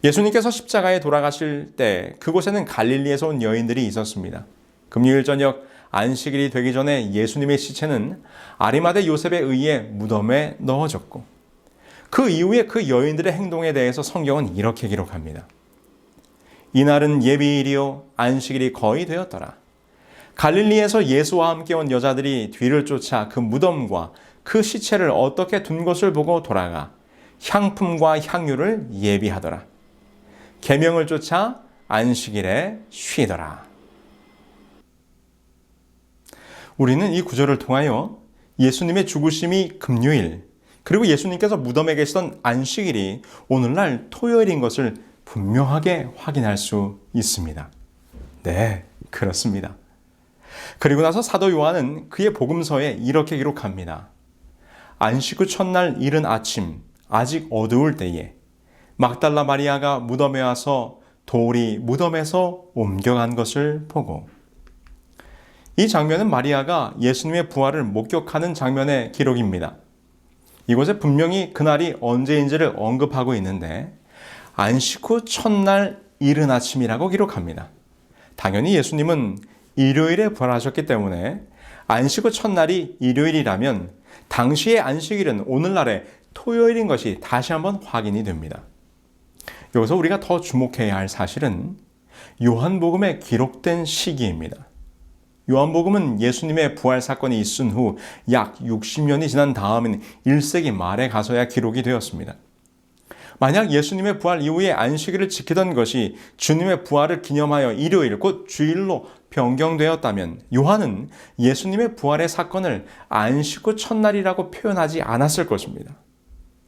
예수님께서 십자가에 돌아가실 때 그곳에는 갈릴리에서 온 여인들이 있었습니다. 금요일 저녁 안식일이 되기 전에 예수님의 시체는 아리마대 요셉에 의해 무덤에 넣어졌고 그 이후에 그 여인들의 행동에 대해서 성경은 이렇게 기록합니다. 이날은 예비일이요 안식일이 거의 되었더라. 갈릴리에서 예수와 함께 온 여자들이 뒤를 쫓아 그 무덤과 그 시체를 어떻게 둔 것을 보고 돌아가 향품과 향유를 예비하더라. 계명을 쫓아 안식일에 쉬더라. 우리는 이 구절을 통하여 예수님의 죽으심이 금요일, 그리고 예수님께서 무덤에 계시던 안식일이 오늘날 토요일인 것을 분명하게 확인할 수 있습니다. 네, 그렇습니다. 그리고 나서 사도 요한은 그의 복음서에 이렇게 기록합니다. 안식 후 첫날 이른 아침, 아직 어두울 때에 막달라 마리아가 무덤에 와서 돌이 무덤에서 옮겨간 것을 보고, 이 장면은 마리아가 예수님의 부활을 목격하는 장면의 기록입니다. 이곳에 분명히 그날이 언제인지를 언급하고 있는데 안식 후 첫날 이른 아침이라고 기록합니다. 당연히 예수님은 일요일에 부활하셨기 때문에 안식 후 첫날이 일요일이라면 당시의 안식일은 오늘날의 토요일인 것이 다시 한번 확인이 됩니다. 여기서 우리가 더 주목해야 할 사실은 요한복음에 기록된 시기입니다. 요한복음은 예수님의 부활 사건이 있은 후 약 60년이 지난 다음인 1세기 말에 가서야 기록이 되었습니다. 만약 예수님의 부활 이후에 안식일을 지키던 것이 주님의 부활을 기념하여 일요일, 곧 주일로 변경되었다면 요한은 예수님의 부활의 사건을 안식 후 첫날이라고 표현하지 않았을 것입니다.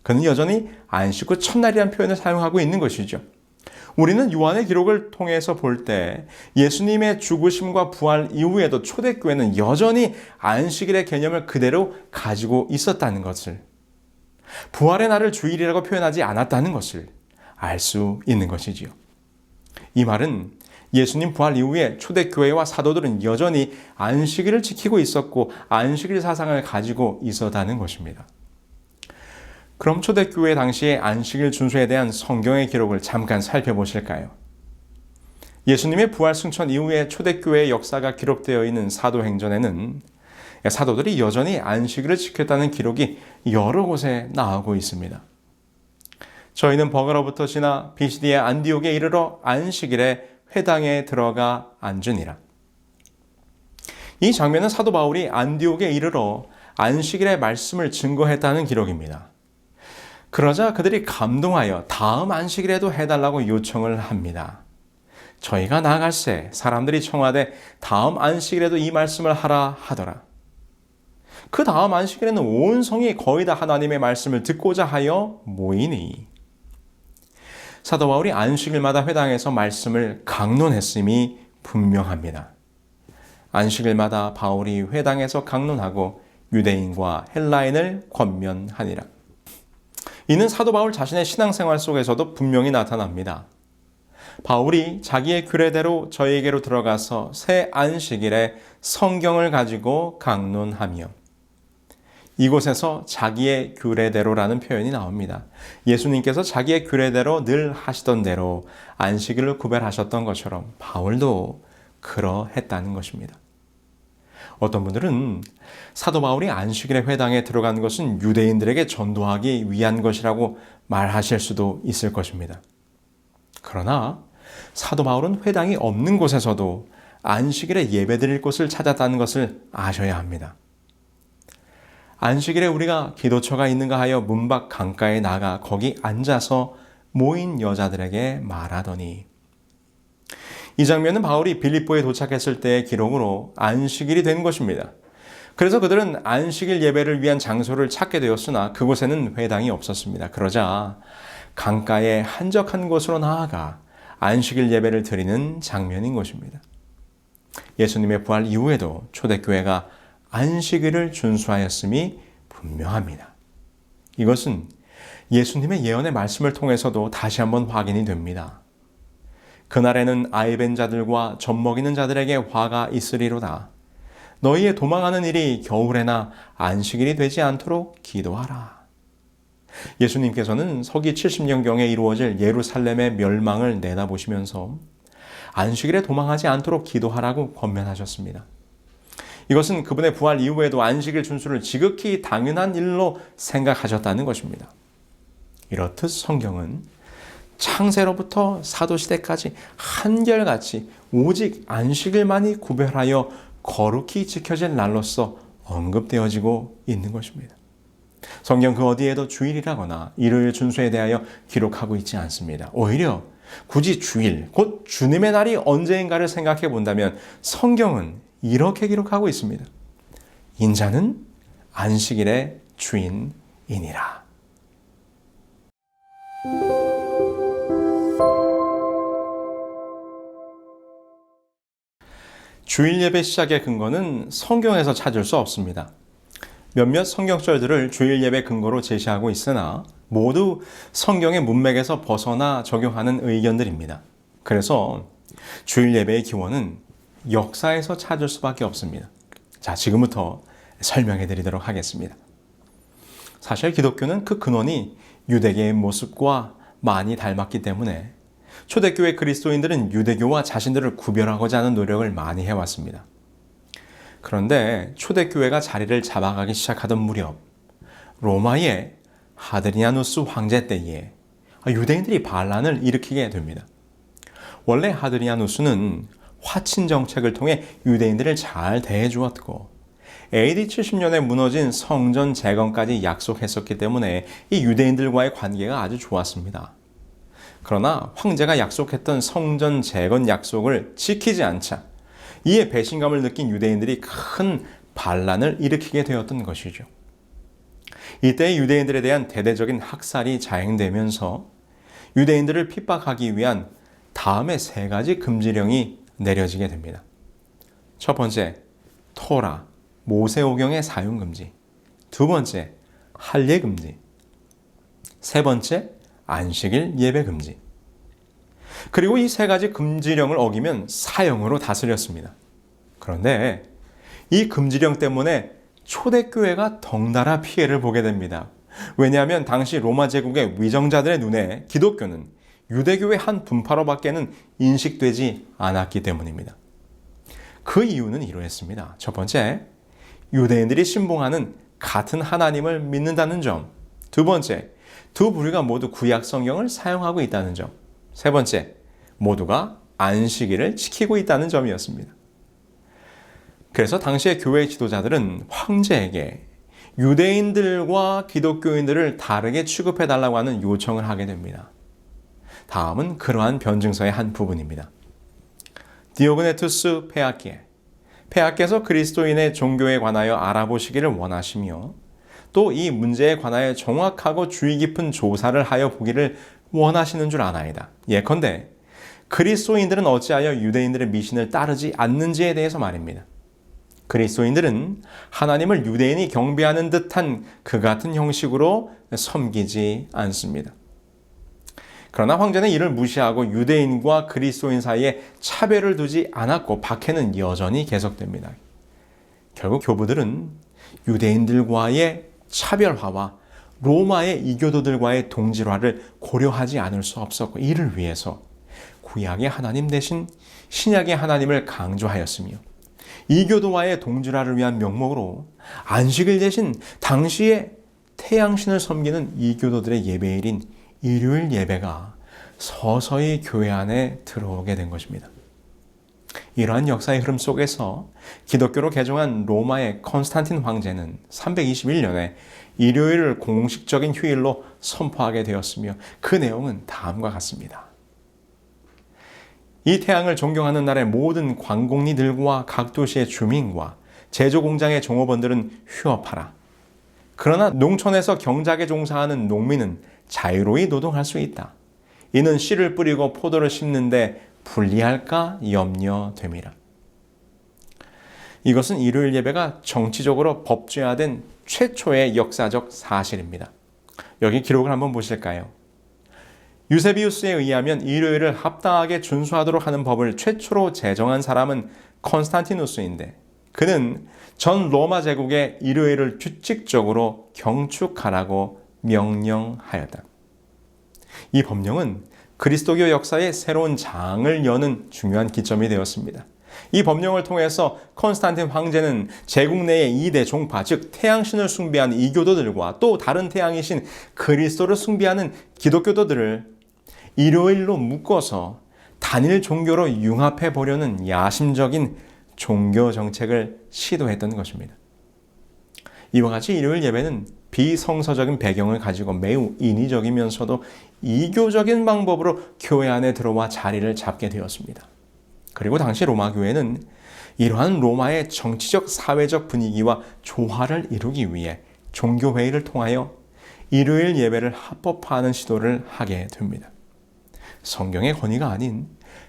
그는 여전히 안식 후 첫날이라는 표현을 사용하고 있는 것이죠. 우리는 요한의 기록을 통해서 볼 때 예수님의 죽으심과 부활 이후에도 초대교회는 여전히 안식일의 개념을 그대로 가지고 있었다는 것을, 부활의 날을 주일이라고 표현하지 않았다는 것을 알 수 있는 것이지요. 이 말은 예수님 부활 이후에 초대교회와 사도들은 여전히 안식일을 지키고 있었고 안식일 사상을 가지고 있었다는 것입니다. 그럼 초대교회 당시의 안식일 준수에 대한 성경의 기록을 잠깐 살펴보실까요? 예수님의 부활 승천 이후에 초대교회의 역사가 기록되어 있는 사도행전에는 사도들이 여전히 안식일을 지켰다는 기록이 여러 곳에 나오고 있습니다. 저희는 버가로부터 지나 비시디의 안디옥에 이르러 안식일에 회당에 들어가 앉으니라. 이 장면은 사도 바울이 안디옥에 이르러 안식일의 말씀을 증거했다는 기록입니다. 그러자 그들이 감동하여 다음 안식일에도 해달라고 요청을 합니다. 저희가 나아갈새 사람들이 청하되 다음 안식일에도 이 말씀을 하라 하더라. 그 다음 안식일에는 온 성이 거의 다 하나님의 말씀을 듣고자 하여 모이니, 사도 바울이 안식일마다 회당에서 말씀을 강론했음이 분명합니다. 안식일마다 바울이 회당에서 강론하고 유대인과 헬라인을 권면하니라. 이는 사도 바울 자신의 신앙생활 속에서도 분명히 나타납니다. 바울이 자기의 규례대로 저에게로 들어가서 새 안식일에 성경을 가지고 강론하며, 이곳에서 자기의 규례대로라는 표현이 나옵니다. 예수님께서 자기의 규례대로 늘 하시던 대로 안식일을 구별하셨던 것처럼 바울도 그러했다는 것입니다. 어떤 분들은 사도 바울이 안식일의 회당에 들어간 것은 유대인들에게 전도하기 위한 것이라고 말하실 수도 있을 것입니다. 그러나 사도 바울은 회당이 없는 곳에서도 안식일에 예배드릴 곳을 찾았다는 것을 아셔야 합니다. 안식일에 우리가 기도처가 있는가 하여 문 밖 강가에 나가 거기 앉아서 모인 여자들에게 말하더니, 이 장면은 바울이 빌립보에 도착했을 때의 기록으로 안식일이 된 것입니다. 그래서 그들은 안식일 예배를 위한 장소를 찾게 되었으나 그곳에는 회당이 없었습니다. 그러자 강가의 한적한 곳으로 나아가 안식일 예배를 드리는 장면인 것입니다. 예수님의 부활 이후에도 초대교회가 안식일을 준수하였음이 분명합니다. 이것은 예수님의 예언의 말씀을 통해서도 다시 한번 확인이 됩니다. 그날에는 아이 벤 자들과 젖먹이는 자들에게 화가 있으리로다. 너희의 도망하는 일이 겨울에나 안식일이 되지 않도록 기도하라. 예수님께서는 서기 70년경에 이루어질 예루살렘의 멸망을 내다보시면서 안식일에 도망하지 않도록 기도하라고 권면하셨습니다. 이것은 그분의 부활 이후에도 안식일 준수를 지극히 당연한 일로 생각하셨다는 것입니다. 이렇듯 성경은 창세로부터 사도시대까지 한결같이 오직 안식일만이 구별하여 거룩히 지켜질 날로서 언급되어지고 있는 것입니다. 성경 그 어디에도 주일이라거나 일요일 준수에 대하여 기록하고 있지 않습니다. 오히려 굳이 주일, 곧 주님의 날이 언제인가를 생각해 본다면 성경은 이렇게 기록하고 있습니다. 인자는 안식일의 주인이니라. 주일 예배 시작의 근거는 성경에서 찾을 수 없습니다. 몇몇 성경절들을 주일 예배 근거로 제시하고 있으나 모두 성경의 문맥에서 벗어나 적용하는 의견들입니다. 그래서 주일 예배의 기원은 역사에서 찾을 수밖에 없습니다. 자, 지금부터 설명해 드리도록 하겠습니다. 사실 기독교는 그 근원이 유대계의 모습과 많이 닮았기 때문에 초대교회 그리스도인들은 유대교와 자신들을 구별하고자 하는 노력을 많이 해왔습니다. 그런데 초대교회가 자리를 잡아가기 시작하던 무렵 로마의 하드리아누스 황제 때에 유대인들이 반란을 일으키게 됩니다. 원래 하드리아누스는 화친 정책을 통해 유대인들을 잘 대해주었고 AD 70년에 무너진 성전 재건까지 약속했었기 때문에 이 유대인들과의 관계가 아주 좋았습니다. 그러나 황제가 약속했던 성전 재건 약속을 지키지 않자 이에 배신감을 느낀 유대인들이 큰 반란을 일으키게 되었던 것이죠. 이때 유대인들에 대한 대대적인 학살이 자행되면서 유대인들을 핍박하기 위한 다음의 3가지 금지령이 내려지게 됩니다. 첫 번째, 토라, 모세오경의 사용 금지. 두 번째, 할례 금지. 세 번째, 안식일 예배 금지. 그리고 이 3가지 금지령을 어기면 사형으로 다스렸습니다. 그런데 이 금지령 때문에 초대교회가 덩달아 피해를 보게 됩니다. 왜냐하면 당시 로마 제국의 위정자들의 눈에 기독교는 유대교의 한 분파로밖에는 인식되지 않았기 때문입니다. 그 이유는 이러했습니다. 첫 번째, 유대인들이 신봉하는 같은 하나님을 믿는다는 점. 두 번째, 두 부류가 모두 구약 성경을 사용하고 있다는 점. 세 번째, 모두가 안식일을 지키고 있다는 점이었습니다. 그래서 당시의 교회 지도자들은 황제에게 유대인들과 기독교인들을 다르게 취급해달라고 하는 요청을 하게 됩니다. 다음은 그러한 변증서의 한 부분입니다. 디오그네투스 폐하께, 폐하께서 그리스도인의 종교에 관하여 알아보시기를 원하시며 또 이 문제에 관하여 정확하고 주의 깊은 조사를 하여 보기를 원하시는 줄 아나이다. 예컨대 그리스도인들은 어찌하여 유대인들의 미신을 따르지 않는지에 대해서 말입니다. 그리스도인들은 하나님을 유대인이 경배하는 듯한 그 같은 형식으로 섬기지 않습니다. 그러나 황제는 이를 무시하고 유대인과 그리스도인 사이에 차별을 두지 않았고 박해는 여전히 계속됩니다. 결국 교부들은 유대인들과의 차별화와 로마의 이교도들과의 동질화를 고려하지 않을 수 없었고 이를 위해서 구약의 하나님 대신 신약의 하나님을 강조하였으며 이교도와의 동질화를 위한 명목으로 안식일 대신 당시에 태양신을 섬기는 이교도들의 예배일인 일요일 예배가 서서히 교회 안에 들어오게 된 것입니다. 이러한 역사의 흐름 속에서 기독교로 개종한 로마의 콘스탄틴 황제는 321년에 일요일을 공식적인 휴일로 선포하게 되었으며 그 내용은 다음과 같습니다. 이 태양을 존경하는 날에 모든 관공리들과 각 도시의 주민과 제조공장의 종업원들은 휴업하라. 그러나 농촌에서 경작에 종사하는 농민은 자유로이 노동할 수 있다. 이는 씨를 뿌리고 포도를 심는데 불리할까 염려됨이라. 이것은 일요일 예배가 정치적으로 법제화된 최초의 역사적 사실입니다. 여기 기록을 한번 보실까요? 유세비우스에 의하면 일요일을 합당하게 준수하도록 하는 법을 최초로 제정한 사람은 콘스탄티누스인데 그는 전 로마 제국의 일요일을 규칙적으로 경축하라고 명령하였다. 이 법령은 그리스도교 역사의 새로운 장을 여는 중요한 기점이 되었습니다. 이 법령을 통해서 콘스탄틴 황제는 제국 내의 2대 종파, 즉 태양신을 숭배하는 이교도들과 또 다른 태양이신 그리스도를 숭배하는 기독교도들을 일요일로 묶어서 단일 종교로 융합해 보려는 야심적인 종교 정책을 시도했던 것입니다. 이와 같이 일요일 예배는 비성서적인 배경을 가지고 매우 인위적이면서도 이교적인 방법으로 교회 안에 들어와 자리를 잡게 되었습니다. 그리고 당시 로마 교회는 이러한 로마의 정치적 사회적 분위기와 조화를 이루기 위해 종교회의를 통하여 일요일 예배를 합법화하는 시도를 하게 됩니다. 성경의 권위가 아닌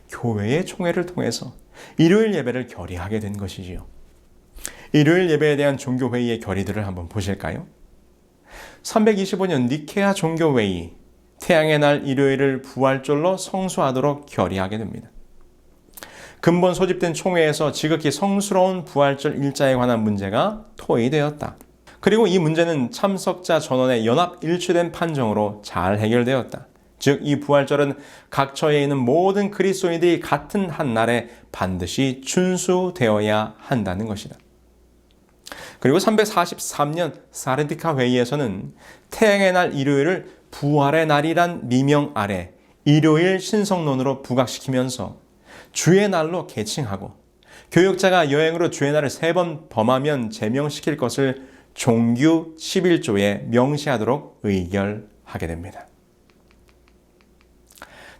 교회의 총회를 통해서 일요일 예배를 결의하게 된 것이지요. 일요일 예배에 대한 종교회의의 결의들을 한번 보실까요? 325년 니케아 종교회의, 태양의 날 일요일을 부활절로 성수하도록 결의하게 됩니다. 근본 소집된 총회에서 지극히 성스러운 부활절 일자에 관한 문제가 토의되었다. 그리고 이 문제는 참석자 전원의 연합 일치된 판정으로 잘 해결되었다. 즉, 이 부활절은 각 처에 있는 모든 그리스도인들이 같은 한 날에 반드시 준수되어야 한다는 것이다. 그리고 343년 사르디카 회의에서는 태양의 날 일요일을 부활의 날이란 미명 아래 일요일 신성론으로 부각시키면서 주의 날로 계칭하고 교역자가 여행으로 주의 날을 3번 범하면 제명시킬 것을 종규 11조에 명시하도록 의결하게 됩니다.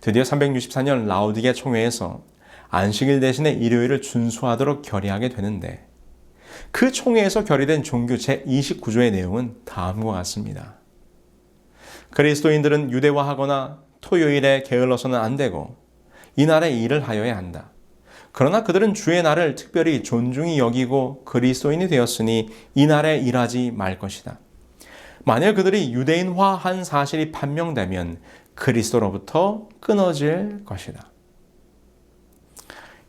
드디어 364년 라우디게 총회에서 안식일 대신에 일요일을 준수하도록 결의하게 되는데 그 총회에서 결의된 종교 제29조의 내용은 다음과 같습니다. 그리스도인들은 유대화하거나 토요일에 게을러서는 안 되고 이날에 일을 하여야 한다. 그러나 그들은 주의 날을 특별히 존중히 여기고 그리스도인이 되었으니 이날에 일하지 말 것이다. 만일 그들이 유대인화한 사실이 판명되면 그리스도로부터 끊어질 것이다.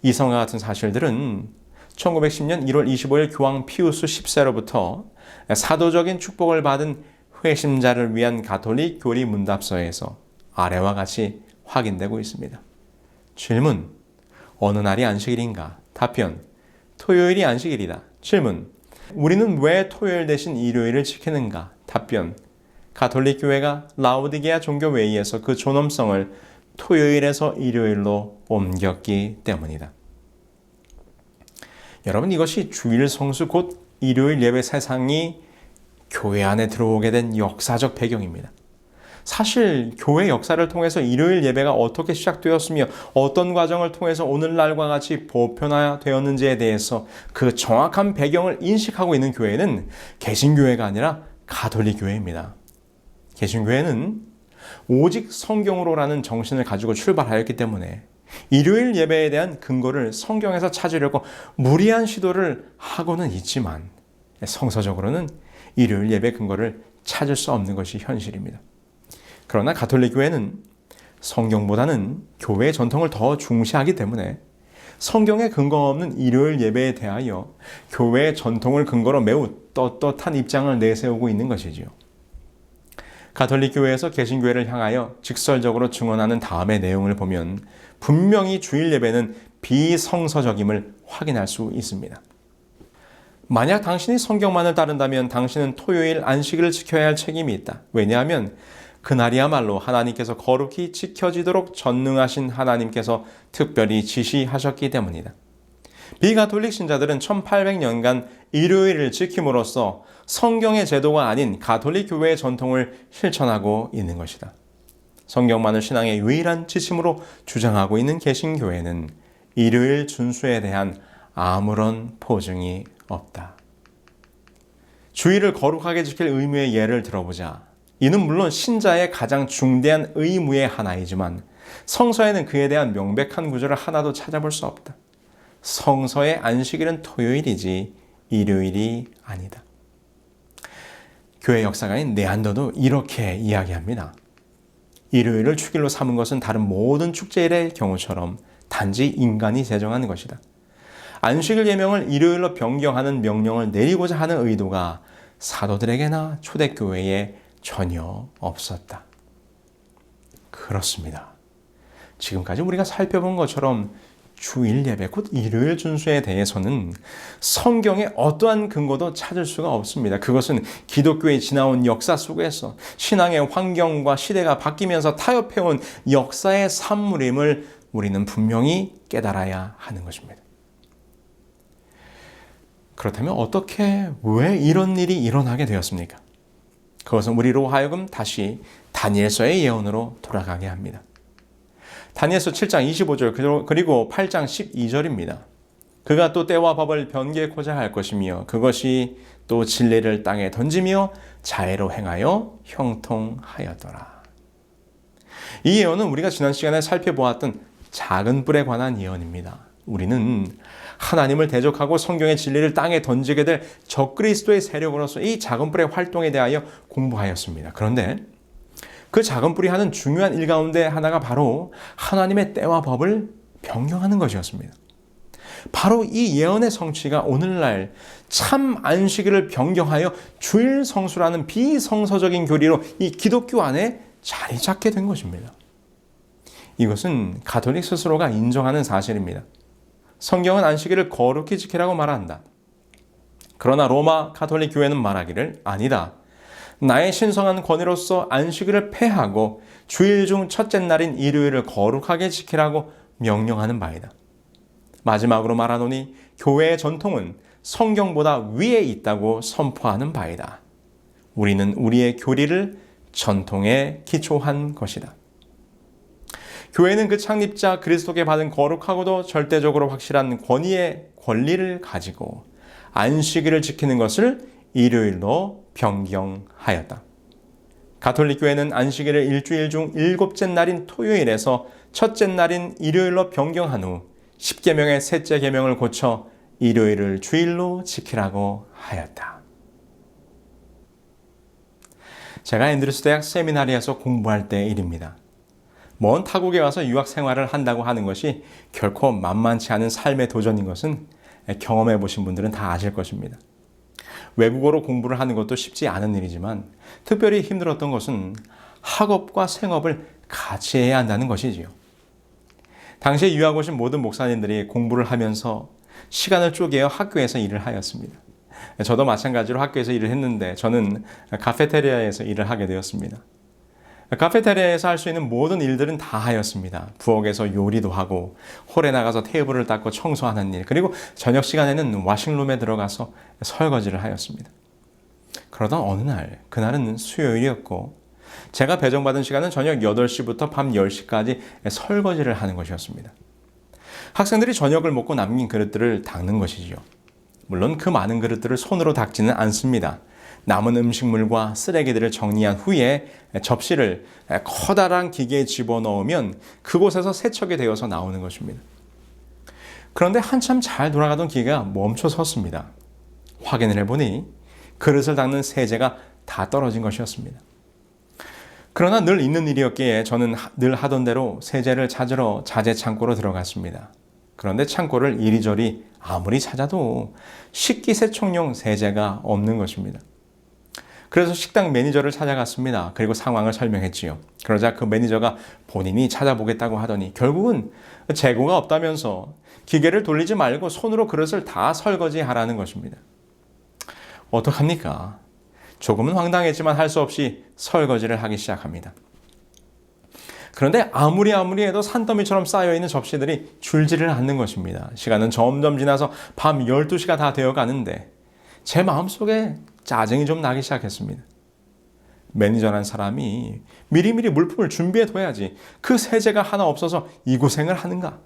이성과 같은 사실들은 1910년 1월 25일 교황 피우스 10세로부터 사도적인 축복을 받은 회심자를 위한 가톨릭 교리 문답서에서 아래와 같이 확인되고 있습니다. 질문: 어느 날이 안식일인가? 답변: 토요일이 안식일이다. 질문: 우리는 왜 토요일 대신 일요일을 지키는가? 답변: 가톨릭 교회가 라우디게아 종교회의에서 그 존엄성을 토요일에서 일요일로 옮겼기 때문이다. 여러분, 이것이 주일 성수 곧 일요일 예배 세상이 교회 안에 들어오게 된 역사적 배경입니다. 사실 교회 역사를 통해서 일요일 예배가 어떻게 시작되었으며 어떤 과정을 통해서 오늘날과 같이 보편화되었는지에 대해서 그 정확한 배경을 인식하고 있는 교회는 개신교회가 아니라 가톨릭 교회입니다. 개신교회는 오직 성경으로라는 정신을 가지고 출발하였기 때문에 일요일 예배에 대한 근거를 성경에서 찾으려고 무리한 시도를 하고는 있지만 성서적으로는 일요일 예배 근거를 찾을 수 없는 것이 현실입니다. 그러나 가톨릭 교회는 성경보다는 교회의 전통을 더 중시하기 때문에 성경에 근거 없는 일요일 예배에 대하여 교회의 전통을 근거로 매우 떳떳한 입장을 내세우고 있는 것이지요. 가톨릭 교회에서 개신교회를 향하여 직설적으로 증언하는 다음의 내용을 보면 분명히 주일 예배는 비성서적임을 확인할 수 있습니다. 만약 당신이 성경만을 따른다면 당신은 토요일 안식일을 지켜야 할 책임이 있다. 왜냐하면 그날이야말로 하나님께서 거룩히 지켜지도록 전능하신 하나님께서 특별히 지시하셨기 때문이다. 비가톨릭 신자들은 1800년간 일요일을 지킴으로써 성경의 제도가 아닌 가톨릭 교회의 전통을 실천하고 있는 것이다. 성경만을 신앙의 유일한 지침으로 주장하고 있는 개신교회는 일요일 준수에 대한 아무런 보증이 없다. 주일을 거룩하게 지킬 의무의 예를 들어보자. 이는 물론 신자의 가장 중대한 의무의 하나이지만 성서에는 그에 대한 명백한 구절을 하나도 찾아볼 수 없다. 성서의 안식일은 토요일이지 일요일이 아니다. 교회 역사가인 네안더도 이렇게 이야기합니다. 일요일을 축일로 삼은 것은 다른 모든 축제일의 경우처럼 단지 인간이 제정한 것이다. 안식일 예명을 일요일로 변경하는 명령을 내리고자 하는 의도가 사도들에게나 초대교회에 전혀 없었다. 그렇습니다. 지금까지 우리가 살펴본 것처럼 주일 예배, 곧 일요일 준수에 대해서는 성경의 어떠한 근거도 찾을 수가 없습니다. 그것은 기독교의 지나온 역사 속에서 신앙의 환경과 시대가 바뀌면서 타협해온 역사의 산물임을 우리는 분명히 깨달아야 하는 것입니다. 그렇다면 어떻게, 왜 이런 일이 일어나게 되었습니까? 그것은 우리로 하여금 다시 다니엘서의 예언으로 돌아가게 합니다. 다니엘서 7장 25절 그리고 8장 12절입니다. 그가 또 때와 법을 변개코자 할 것이며 그것이 또 진리를 땅에 던지며 자애로 행하여 형통하였더라. 이 예언은 우리가 지난 시간에 살펴보았던 작은 뿔에 관한 예언입니다. 우리는 하나님을 대적하고 성경의 진리를 땅에 던지게 될 적그리스도의 세력으로서 이 작은 뿔의 활동에 대하여 공부하였습니다. 그런데 그 작은 뿔이 하는 중요한 일 가운데 하나가 바로 하나님의 때와 법을 변경하는 것이었습니다. 바로 이 예언의 성취가 오늘날 참 안식일을 변경하여 주일 성수라는 비성서적인 교리로 이 기독교 안에 자리 잡게 된 것입니다. 이것은 가톨릭 스스로가 인정하는 사실입니다. 성경은 안식일을 거룩히 지키라고 말한다. 그러나 로마 가톨릭 교회는 말하기를 아니다. 나의 신성한 권위로서 안식일을 폐하고 주일 중 첫째 날인 일요일을 거룩하게 지키라고 명령하는 바이다. 마지막으로 말하노니 교회의 전통은 성경보다 위에 있다고 선포하는 바이다. 우리는 우리의 교리를 전통에 기초한 것이다. 교회는 그 창립자 그리스도께 받은 거룩하고도 절대적으로 확실한 권리를 가지고 안식일을 지키는 것을 일요일로 변경하였다. 가톨릭 교회는 안식일을 일주일 중 7째 날인 토요일에서 첫째 날인 일요일로 변경한 후 10계명의 셋째 계명을 고쳐 일요일을 주일로 지키라고 하였다. 제가 앤드루스 대학 세미나리에서 공부할 때 일입니다. 먼 타국에 와서 유학 생활을 한다고 하는 것이 결코 만만치 않은 삶의 도전인 것은 경험해 보신 분들은 다 아실 것입니다. 외국어로 공부를 하는 것도 쉽지 않은 일이지만 특별히 힘들었던 것은 학업과 생업을 같이 해야 한다는 것이지요. 당시에 유학 오신 모든 목사님들이 공부를 하면서 시간을 쪼개어 학교에서 일을 하였습니다. 저도 마찬가지로 학교에서 일을 했는데 저는 카페테리아에서 일을 하게 되었습니다. 카페테리아에서 할 수 있는 모든 일들은 다 하였습니다. 부엌에서 요리도 하고 홀에 나가서 테이블을 닦고 청소하는 일, 그리고 저녁 시간에는 와싱룸에 들어가서 설거지를 하였습니다. 그러다 어느 날, 그날은 수요일이었고 제가 배정받은 시간은 저녁 8시부터 밤 10시까지 설거지를 하는 것이었습니다. 학생들이 저녁을 먹고 남긴 그릇들을 닦는 것이지요. 물론 그 많은 그릇들을 손으로 닦지는 않습니다. 남은 음식물과 쓰레기들을 정리한 후에 접시를 커다란 기계에 집어넣으면 그곳에서 세척이 되어서 나오는 것입니다. 그런데 한참 잘 돌아가던 기계가 멈춰 섰습니다. 확인을 해보니 그릇을 닦는 세제가 다 떨어진 것이었습니다. 그러나 늘 있는 일이었기에 저는 늘 하던 대로 세제를 찾으러 자재 창고로 들어갔습니다. 그런데 창고를 이리저리 아무리 찾아도 식기세척용 세제가 없는 것입니다. 그래서 식당 매니저를 찾아갔습니다. 그리고 상황을 설명했지요. 그러자 그 매니저가 본인이 찾아보겠다고 하더니 결국은 재고가 없다면서 기계를 돌리지 말고 손으로 그릇을 다 설거지하라는 것입니다. 어떡합니까? 조금은 황당했지만 할 수 없이 설거지를 하기 시작합니다. 그런데 아무리 해도 산더미처럼 쌓여있는 접시들이 줄지를 않는 것입니다. 시간은 점점 지나서 밤 12시가 다 되어 가는데 제 마음속에 짜증이 좀 나기 시작했습니다. 매니저란 사람이 미리미리 물품을 준비해둬야지 그 세제가 하나 없어서 이 고생을 하는가?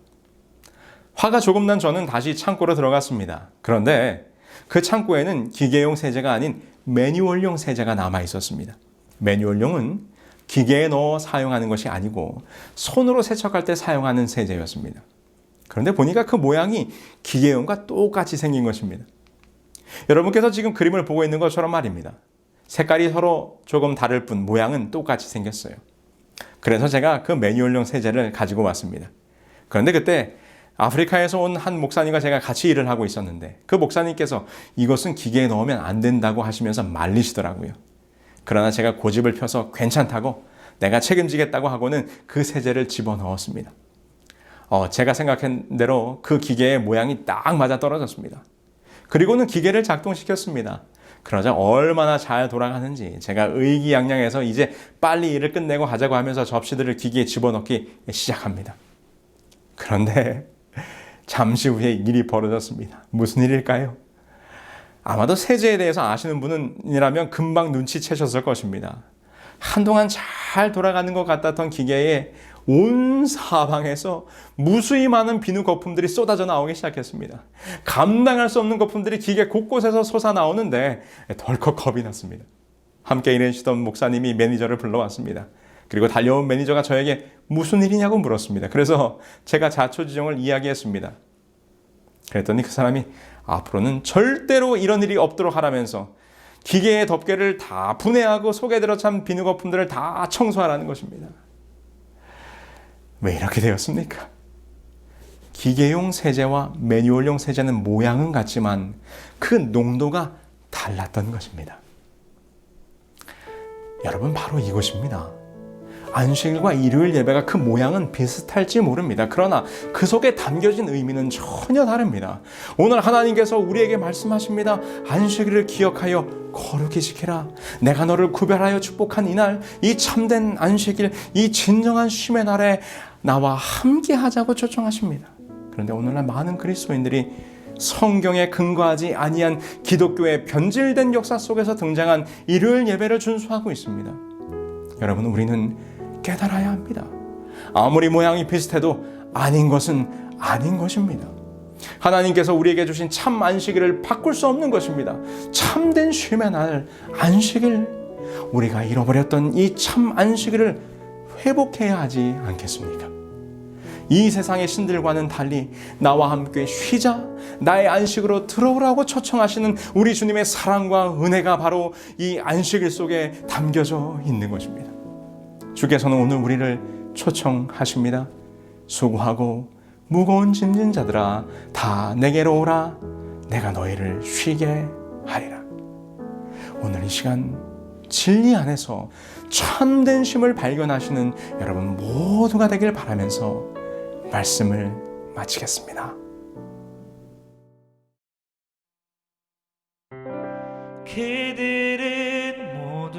화가 조금 난 저는 다시 창고로 들어갔습니다. 그런데 그 창고에는 기계용 세제가 아닌 매뉴얼용 세제가 남아 있었습니다. 매뉴얼용은 기계에 넣어 사용하는 것이 아니고 손으로 세척할 때 사용하는 세제였습니다. 그런데 보니까 그 모양이 기계용과 똑같이 생긴 것입니다. 여러분께서 지금 그림을 보고 있는 것처럼 말입니다. 색깔이 서로 조금 다를 뿐 모양은 똑같이 생겼어요. 그래서 제가 그 매뉴얼용 세제를 가지고 왔습니다. 그런데 그때 아프리카에서 온 한 목사님과 제가 같이 일을 하고 있었는데 그 목사님께서 이것은 기계에 넣으면 안 된다고 하시면서 말리시더라고요. 그러나 제가 고집을 펴서 괜찮다고 내가 책임지겠다고 하고는 그 세제를 집어넣었습니다. 제가 생각한 대로 그 기계의 모양이 딱 맞아 떨어졌습니다. 그리고는 기계를 작동시켰습니다. 그러자 얼마나 잘 돌아가는지 제가 의기양양해서 이제 빨리 일을 끝내고 가자고 하면서 접시들을 기계에 집어넣기 시작합니다. 그런데 잠시 후에 일이 벌어졌습니다. 무슨 일일까요? 아마도 세제에 대해서 아시는 분이라면 금방 눈치채셨을 것입니다. 한동안 잘 돌아가는 것 같았던 기계에 온 사방에서 무수히 많은 비누 거품들이 쏟아져 나오기 시작했습니다. 감당할 수 없는 거품들이 기계 곳곳에서 솟아나오는데 덜컥 겁이 났습니다. 함께 일하시던 목사님이 매니저를 불러왔습니다. 그리고 달려온 매니저가 저에게 무슨 일이냐고 물었습니다. 그래서 제가 자초지종을 이야기했습니다. 그랬더니 그 사람이 앞으로는 절대로 이런 일이 없도록 하라면서 기계의 덮개를 다 분해하고 속에 들어찬 비누 거품들을 다 청소하라는 것입니다. 왜 이렇게 되었습니까? 기계용 세제와 매뉴얼용 세제는 모양은 같지만 그 농도가 달랐던 것입니다. 여러분, 바로 이것입니다. 안식일과 일요일 예배가 그 모양은 비슷할지 모릅니다. 그러나 그 속에 담겨진 의미는 전혀 다릅니다. 오늘 하나님께서 우리에게 말씀하십니다. 안식일을 기억하여 거룩히 지키라. 내가 너를 구별하여 축복한 이날, 이 참된 안식일, 이 진정한 쉼의 날에 나와 함께 하자고 초청하십니다. 그런데 오늘날 많은 그리스도인들이 성경에 근거하지 아니한 기독교의 변질된 역사 속에서 등장한 일요일 예배를 준수하고 있습니다. 여러분, 우리는 깨달아야 합니다. 아무리 모양이 비슷해도 아닌 것은 아닌 것입니다. 하나님께서 우리에게 주신 참 안식일을 바꿀 수 없는 것입니다. 참된 쉼의 날, 안식일, 우리가 잃어버렸던 이 참 안식일을 회복해야 하지 않겠습니까? 이 세상의 신들과는 달리 나와 함께 쉬자, 나의 안식으로 들어오라고 초청하시는 우리 주님의 사랑과 은혜가 바로 이 안식일 속에 담겨져 있는 것입니다. 주께서는 오늘 우리를 초청하십니다. 수고하고 무거운 짐진 자들아, 다 내게로 오라. 내가 너희를 쉬게 하리라. 오늘 이 시간 진리 안에서 참된 쉼을 발견하시는 여러분 모두가 되길 바라면서 말씀을 마치겠습니다. 그들은 모두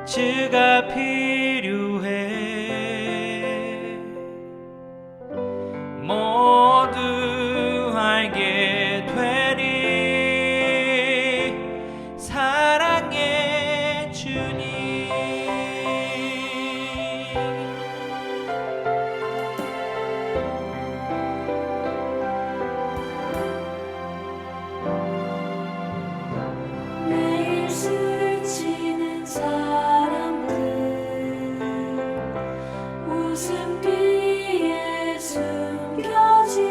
주가 필요해 모두 알게 되리 사랑의 주님. 매일 술을 치는 사람들 웃음기에 숨겨진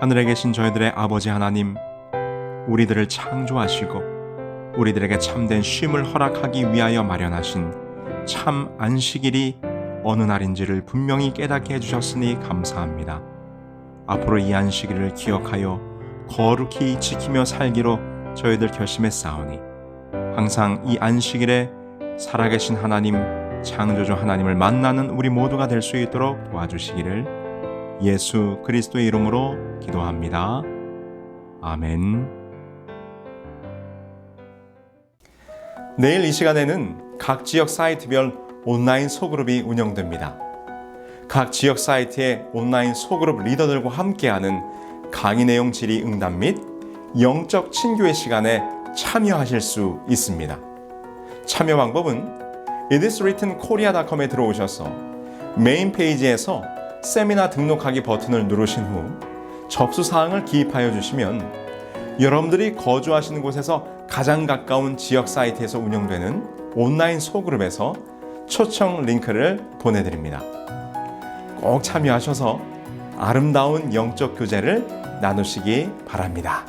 하늘에 계신 저희들의 아버지 하나님, 우리들을 창조하시고 우리들에게 참된 쉼을 허락하기 위하여 마련하신 참 안식일이 어느 날인지를 분명히 깨닫게 해주셨으니 감사합니다. 앞으로 이 안식일을 기억하여 거룩히 지키며 살기로 저희들 결심했사오니 항상 이 안식일에 살아계신 하나님, 창조주 하나님을 만나는 우리 모두가 될 수 있도록 도와주시기를 예수 그리스도의 이름으로 기도합니다. 아멘. 내일 이 시간에는 각 지역 사이트별 온라인 소그룹이 운영됩니다. 각 지역 사이트의 온라인 소그룹 리더들과 함께하는 강의 내용 질의 응답 및 영적 친교의 시간에 참여하실 수 있습니다. 참여 방법은 itiswrittenkorea.com에 들어오셔서 메인 페이지에서 세미나 등록하기 버튼을 누르신 후 접수사항을 기입하여 주시면 여러분들이 거주하시는 곳에서 가장 가까운 지역 사이트에서 운영되는 온라인 소그룹에서 초청 링크를 보내드립니다. 꼭 참여하셔서 아름다운 영적 교제를 나누시기 바랍니다.